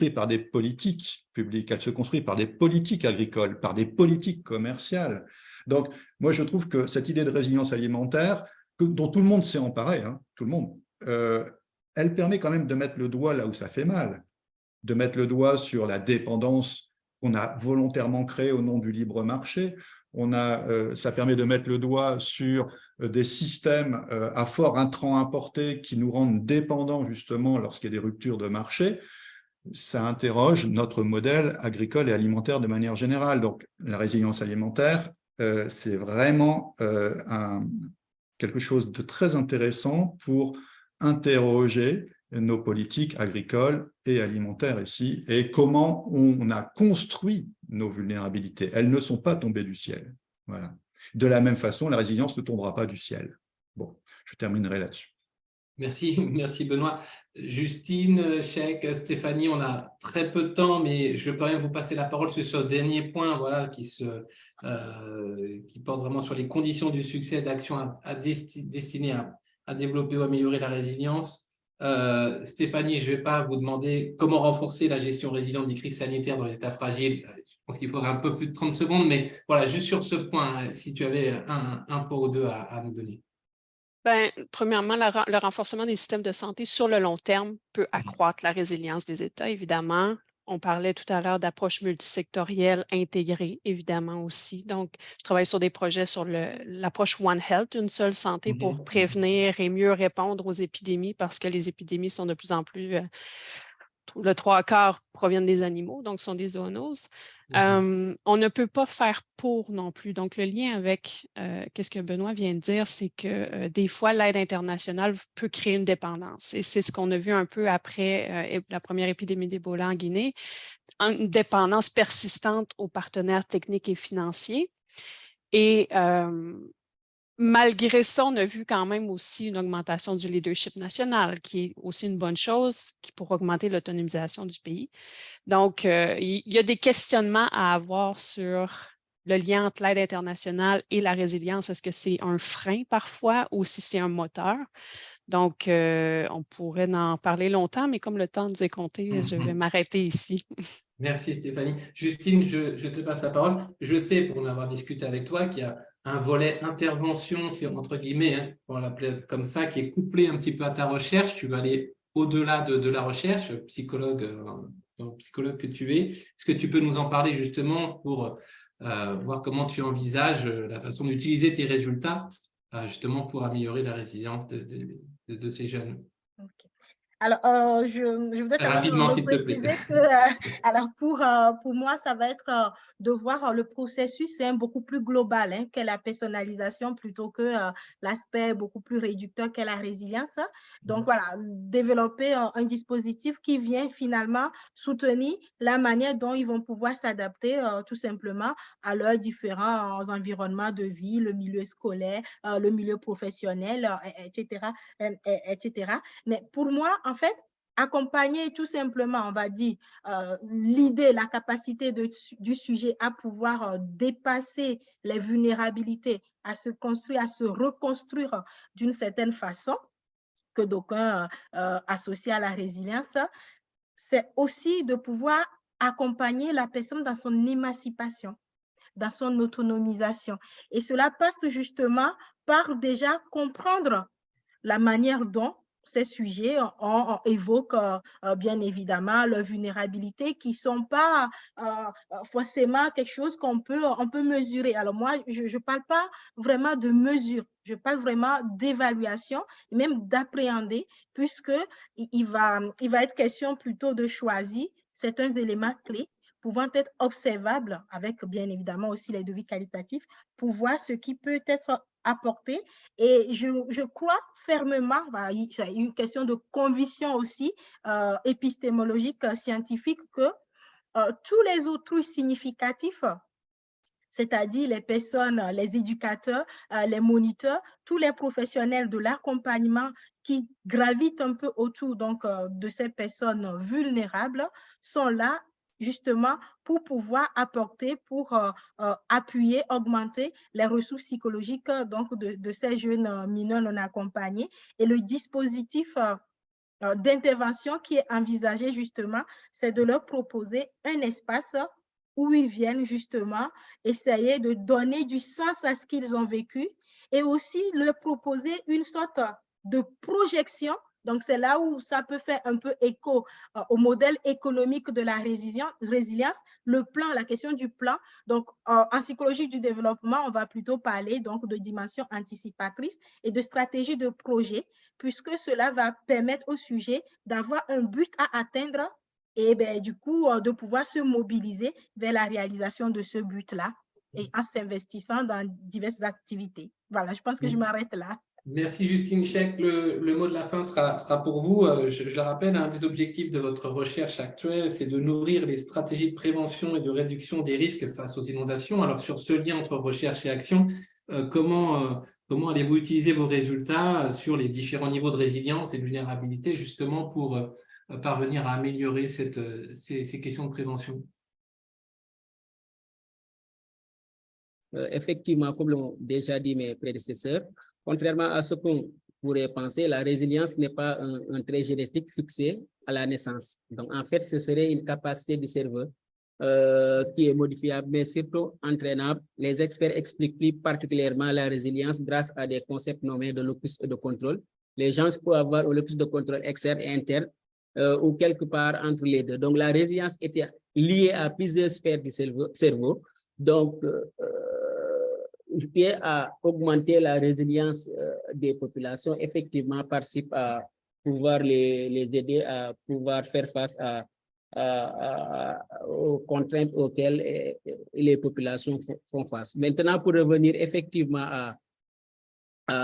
[SPEAKER 2] par des politiques publiques, elle se construit par des politiques agricoles, par des politiques commerciales. Donc, moi, je trouve que cette idée de résilience alimentaire, dont tout le monde s'est emparé, hein, tout le monde, elle permet quand même de mettre le doigt là où ça fait mal, de mettre le doigt sur la dépendance qu'on a volontairement créée au nom du libre marché. Ça permet de mettre le doigt sur des systèmes à fort intrant importé qui nous rendent dépendants justement lorsqu'il y a des ruptures de marché. Ça interroge notre modèle agricole et alimentaire de manière générale. Donc, la résilience alimentaire, c'est vraiment quelque chose de très intéressant pour interroger nos politiques agricoles et alimentaires ici, et comment on a construit nos vulnérabilités. Elles ne sont pas tombées du ciel. Voilà. De la même façon, la résilience ne tombera pas du ciel. Bon, je terminerai là-dessus.
[SPEAKER 1] Merci, merci Benoît. Justine, Chek, Stéphanie, on a très peu de temps, mais je veux quand même vous passer la parole sur ce dernier point, voilà, qui porte vraiment sur les conditions du succès d'actions destinées à développer ou améliorer la résilience. Stéphanie, je ne vais pas vous demander comment renforcer la gestion résiliente des crises sanitaires dans les États fragiles. Je pense qu'il faudra un peu plus de 30 secondes, mais voilà, juste sur ce point, si tu avais un point ou deux à nous donner.
[SPEAKER 5] Ben, premièrement, le renforcement des systèmes de santé sur le long terme peut accroître la résilience des États, évidemment. On parlait tout à l'heure d'approche multisectorielle intégrée, évidemment aussi. Donc, je travaille sur des projets sur l'approche One Health, une seule santé pour prévenir et mieux répondre aux épidémies parce que les épidémies sont de plus en plus... le 3/4 proviennent des animaux, donc sont des zoonoses. On ne peut pas faire pour non plus. Donc, le lien avec qu'est-ce que Benoît vient de dire, c'est que des fois, l'aide internationale peut créer une dépendance. Et c'est ce qu'on a vu un peu après la première épidémie d'Ebola en Guinée, une dépendance persistante aux partenaires techniques et financiers. Et malgré ça, on a vu quand même aussi une augmentation du leadership national, qui est aussi une bonne chose, qui pourrait augmenter l'autonomisation du pays. Donc, il y a des questionnements à avoir sur le lien entre l'aide internationale et la résilience. Est-ce que c'est un frein parfois ou si c'est un moteur? Donc, on pourrait en parler longtemps, mais comme le temps nous est compté, je vais m'arrêter ici.
[SPEAKER 1] Merci Stéphanie. Justine, je te passe la parole. Je sais, pour en avoir discuté avec toi, qu'il y a un volet intervention, entre guillemets, hein, on l'appelait comme ça, qui est couplé un petit peu à ta recherche. Tu vas aller au-delà de la recherche, psychologue que tu es. Est-ce que tu peux nous en parler justement pour voir comment tu envisages la façon d'utiliser tes résultats justement pour améliorer la résilience de ces jeunes?
[SPEAKER 3] Okay. Alors, je voudrais quand même
[SPEAKER 1] rapidement, s'il te plaît.
[SPEAKER 3] préciser que, alors pour moi, ça va être de voir le processus, c'est beaucoup plus global hein, qu'est la personnalisation plutôt que l'aspect beaucoup plus réducteur qu'est la résilience. Donc, voilà, développer un dispositif qui vient finalement soutenir la manière dont ils vont pouvoir s'adapter tout simplement à leurs différents environnements de vie, le milieu scolaire, le milieu professionnel, etc., etc. Mais pour moi, en fait, accompagner tout simplement, on va dire, l'idée, la capacité du sujet à pouvoir dépasser les vulnérabilités, à se construire, à se reconstruire d'une certaine façon, que d'aucuns associent à la résilience, c'est aussi de pouvoir accompagner la personne dans son émancipation, dans son autonomisation. Et cela passe justement par déjà comprendre la manière dont ces sujets évoquent bien évidemment leurs vulnérabilités qui ne sont pas forcément quelque chose qu'on peut mesurer. Alors moi, je ne parle pas vraiment de mesure, je parle vraiment d'évaluation, même d'appréhender, puisqu'il va être question plutôt de choisir certains éléments clés pouvant être observables avec bien évidemment aussi les devis qualitatifs pour voir ce qui peut être apporter. Et je crois fermement, c'est une question de conviction aussi épistémologique, scientifique, que tous les autrui significatifs, c'est-à-dire les personnes, les éducateurs, les moniteurs, tous les professionnels de l'accompagnement qui gravitent un peu autour donc, de ces personnes vulnérables, sont là justement pour pouvoir apporter, pour appuyer, augmenter les ressources psychologiques donc, de ces jeunes mineurs non accompagnés. Et le dispositif d'intervention qui est envisagé justement, c'est de leur proposer un espace où ils viennent justement essayer de donner du sens à ce qu'ils ont vécu et aussi leur proposer une sorte de projection. Donc, c'est là où ça peut faire un peu écho au modèle économique de la résilience, le plan, la question du plan. Donc, en psychologie du développement, on va plutôt parler donc, de dimension anticipatrice et de stratégie de projet, puisque cela va permettre au sujet d'avoir un but à atteindre et ben, du coup, de pouvoir se mobiliser vers la réalisation de ce but-là et en s'investissant dans diverses activités. Voilà, je pense que je m'arrête là.
[SPEAKER 1] Merci Justine Chek. Le mot de la fin sera pour vous. Je le rappelle, un des objectifs de votre recherche actuelle, c'est de nourrir les stratégies de prévention et de réduction des risques face aux inondations. Alors, sur ce lien entre recherche et action, comment allez-vous utiliser vos résultats sur les différents niveaux de résilience et de vulnérabilité, justement, pour parvenir à améliorer ces questions de prévention?
[SPEAKER 4] Effectivement, comme l'ont déjà dit mes prédécesseurs, contrairement à ce qu'on pourrait penser, la résilience n'est pas un trait génétique fixé à la naissance. Donc, en fait, ce serait une capacité du cerveau qui est modifiable, mais surtout entraînable. Les experts expliquent plus particulièrement la résilience grâce à des concepts nommés de locus de contrôle. Les gens peuvent avoir un locus de contrôle externe et interne ou quelque part entre les deux. Donc, la résilience était liée à plusieurs sphères du cerveau. Donc, qui est à augmenter la résilience des populations, effectivement, participe à pouvoir les aider à pouvoir faire face aux contraintes auxquelles les populations font face. Maintenant, pour revenir effectivement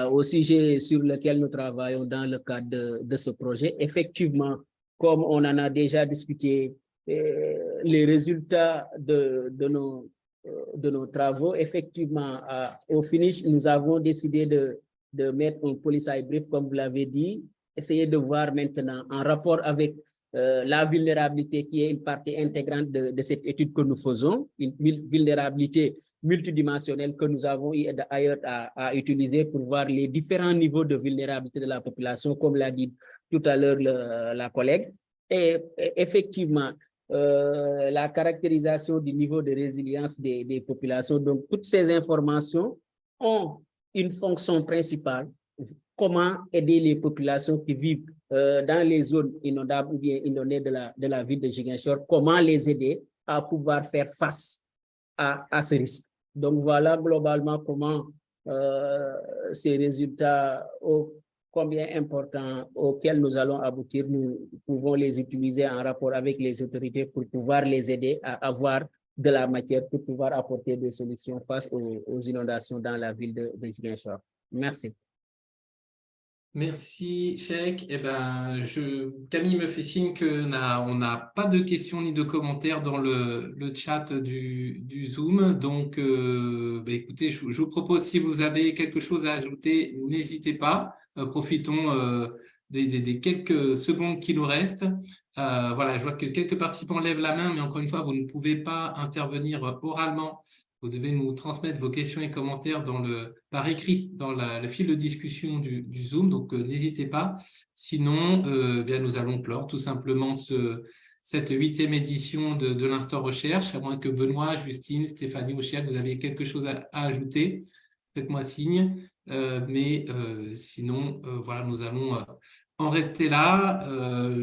[SPEAKER 4] au sujet sur lequel nous travaillons dans le cadre de ce projet, effectivement, comme on en a déjà discuté, les résultats de nos travaux, effectivement, au finish, nous avons décidé de mettre un policy brief, comme vous l'avez dit, essayer de voir maintenant en rapport avec la vulnérabilité qui est une partie intégrante de cette étude que nous faisons, une vulnérabilité multidimensionnelle que nous avons ailleurs à utiliser pour voir les différents niveaux de vulnérabilité de la population, comme l'a dit tout à l'heure la collègue. Et effectivement, la caractérisation du niveau de résilience des populations. Donc, toutes ces informations ont une fonction principale. Comment aider les populations qui vivent dans les zones inondables ou bien inondées de la ville de Ziguinchor, comment les aider à pouvoir faire face à ce risque. Donc, voilà globalement comment ces résultats combien importants auxquels nous allons aboutir, nous pouvons les utiliser en rapport avec les autorités pour pouvoir les aider à avoir de la matière pour pouvoir apporter des solutions face aux inondations dans la ville de Ziguinchor. Merci.
[SPEAKER 1] Merci, Chek. Eh ben, Camille me fait signe qu'on n'a pas de questions ni de commentaires dans le chat du Zoom. Donc, écoutez, je vous propose, si vous avez quelque chose à ajouter, n'hésitez pas. Profitons des quelques secondes qui nous restent. Voilà, je vois que quelques participants lèvent la main, mais encore une fois, vous ne pouvez pas intervenir oralement. Vous devez nous transmettre vos questions et commentaires par écrit dans le fil de discussion du Zoom, donc n'hésitez pas. Sinon, bien, nous allons clore tout simplement cette 8e édition de l'Instant Recherche, à moins que Benoît, Justine, Stéphanie ou Chiak, vous avez quelque chose à ajouter. Faites-moi signe. Mais sinon, voilà, nous allons en rester là.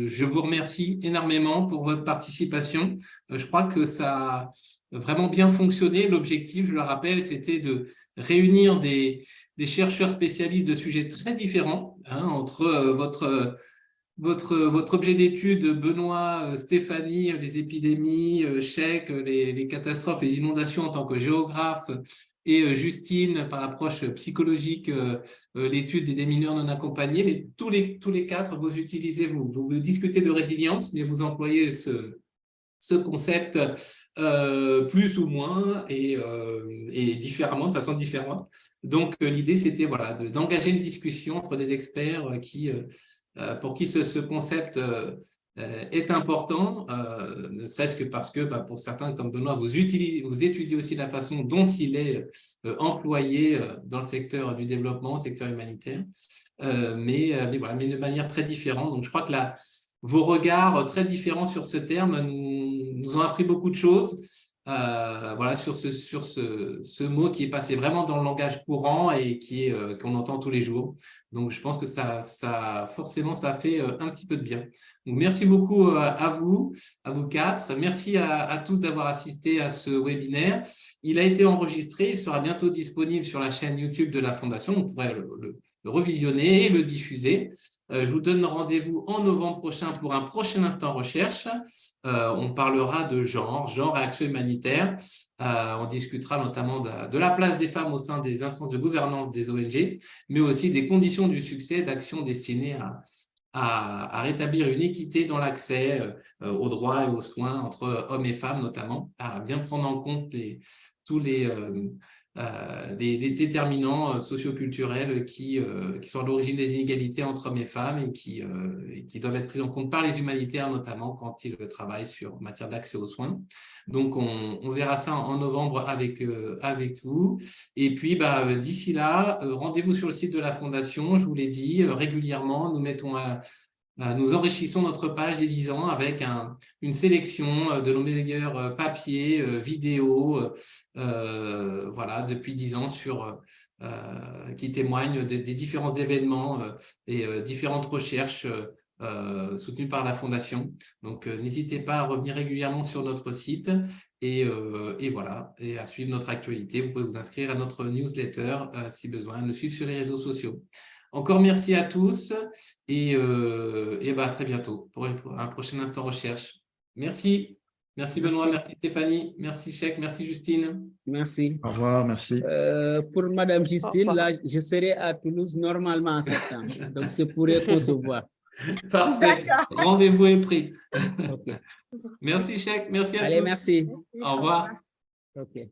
[SPEAKER 1] Je vous remercie énormément pour votre participation. Je crois que ça a vraiment bien fonctionné. L'objectif, je le rappelle, c'était de réunir des chercheurs spécialistes de sujets très différents, hein, entre votre objet d'étude, Benoît, Stéphanie, les épidémies, Chek, les catastrophes, les inondations en tant que géographe, et Justine par l'approche psychologique, l'étude des mineurs non accompagnés. Mais tous les quatre, vous utilisez, vous discutez de résilience, mais vous employez ce concept plus ou moins et différemment, de façon différente. Donc, l'idée, c'était voilà, d'engager une discussion entre des experts pour qui ce concept est important, ne serait-ce que parce que pour certains comme Benoît, vous étudiez aussi la façon dont il est employé dans le secteur du développement, secteur humanitaire, mais de manière très différente. Donc, je crois que vos regards très différents sur ce terme nous ont appris beaucoup de choses. Voilà, sur ce mot qui est passé vraiment dans le langage courant et qu'on entend tous les jours. Donc, je pense que forcément, ça a fait un petit peu de bien. Donc, merci beaucoup à vous quatre. Merci à tous d'avoir assisté à ce webinaire. Il a été enregistré, il sera bientôt disponible sur la chaîne YouTube de la Fondation. On pourrait le revisionner et le diffuser. Je vous donne rendez-vous en novembre prochain pour un prochain instant recherche. On parlera de genre et action humanitaire. On discutera notamment de la place des femmes au sein des instances de gouvernance des ONG, mais aussi des conditions du succès d'actions destinées à rétablir une équité dans l'accès aux droits et aux soins entre hommes et femmes, notamment, à bien prendre en compte tous les déterminants socioculturels qui sont à l'origine des inégalités entre hommes et femmes et qui doivent être pris en compte par les humanitaires, notamment quand ils travaillent en matière d'accès aux soins. Donc, on verra ça en novembre avec vous. Et puis, d'ici là, rendez-vous sur le site de la Fondation, je vous l'ai dit, régulièrement, nous enrichissons notre page des 10 ans avec une sélection de nos meilleurs papiers, vidéos, voilà, depuis 10 ans qui témoignent des différents événements et différentes recherches soutenues par la Fondation. Donc, n'hésitez pas à revenir régulièrement sur notre site et voilà, et à suivre notre actualité. Vous pouvez vous inscrire à notre newsletter si besoin, nous suivre sur les réseaux sociaux. Encore merci à tous et à très bientôt pour un prochain instant recherche. Merci. Merci Benoît, merci Stéphanie, merci Cheikh, merci Justine.
[SPEAKER 4] Merci.
[SPEAKER 2] Au revoir, merci.
[SPEAKER 4] Pour Madame Justine, là, je serai à Toulouse normalement en septembre. Donc, c'est pourrait qu'on se voit.
[SPEAKER 1] Parfait. Rendez-vous est pris.
[SPEAKER 4] Okay.
[SPEAKER 1] Merci Cheikh, merci à tous.
[SPEAKER 4] Allez, merci.
[SPEAKER 1] Au revoir.
[SPEAKER 4] OK.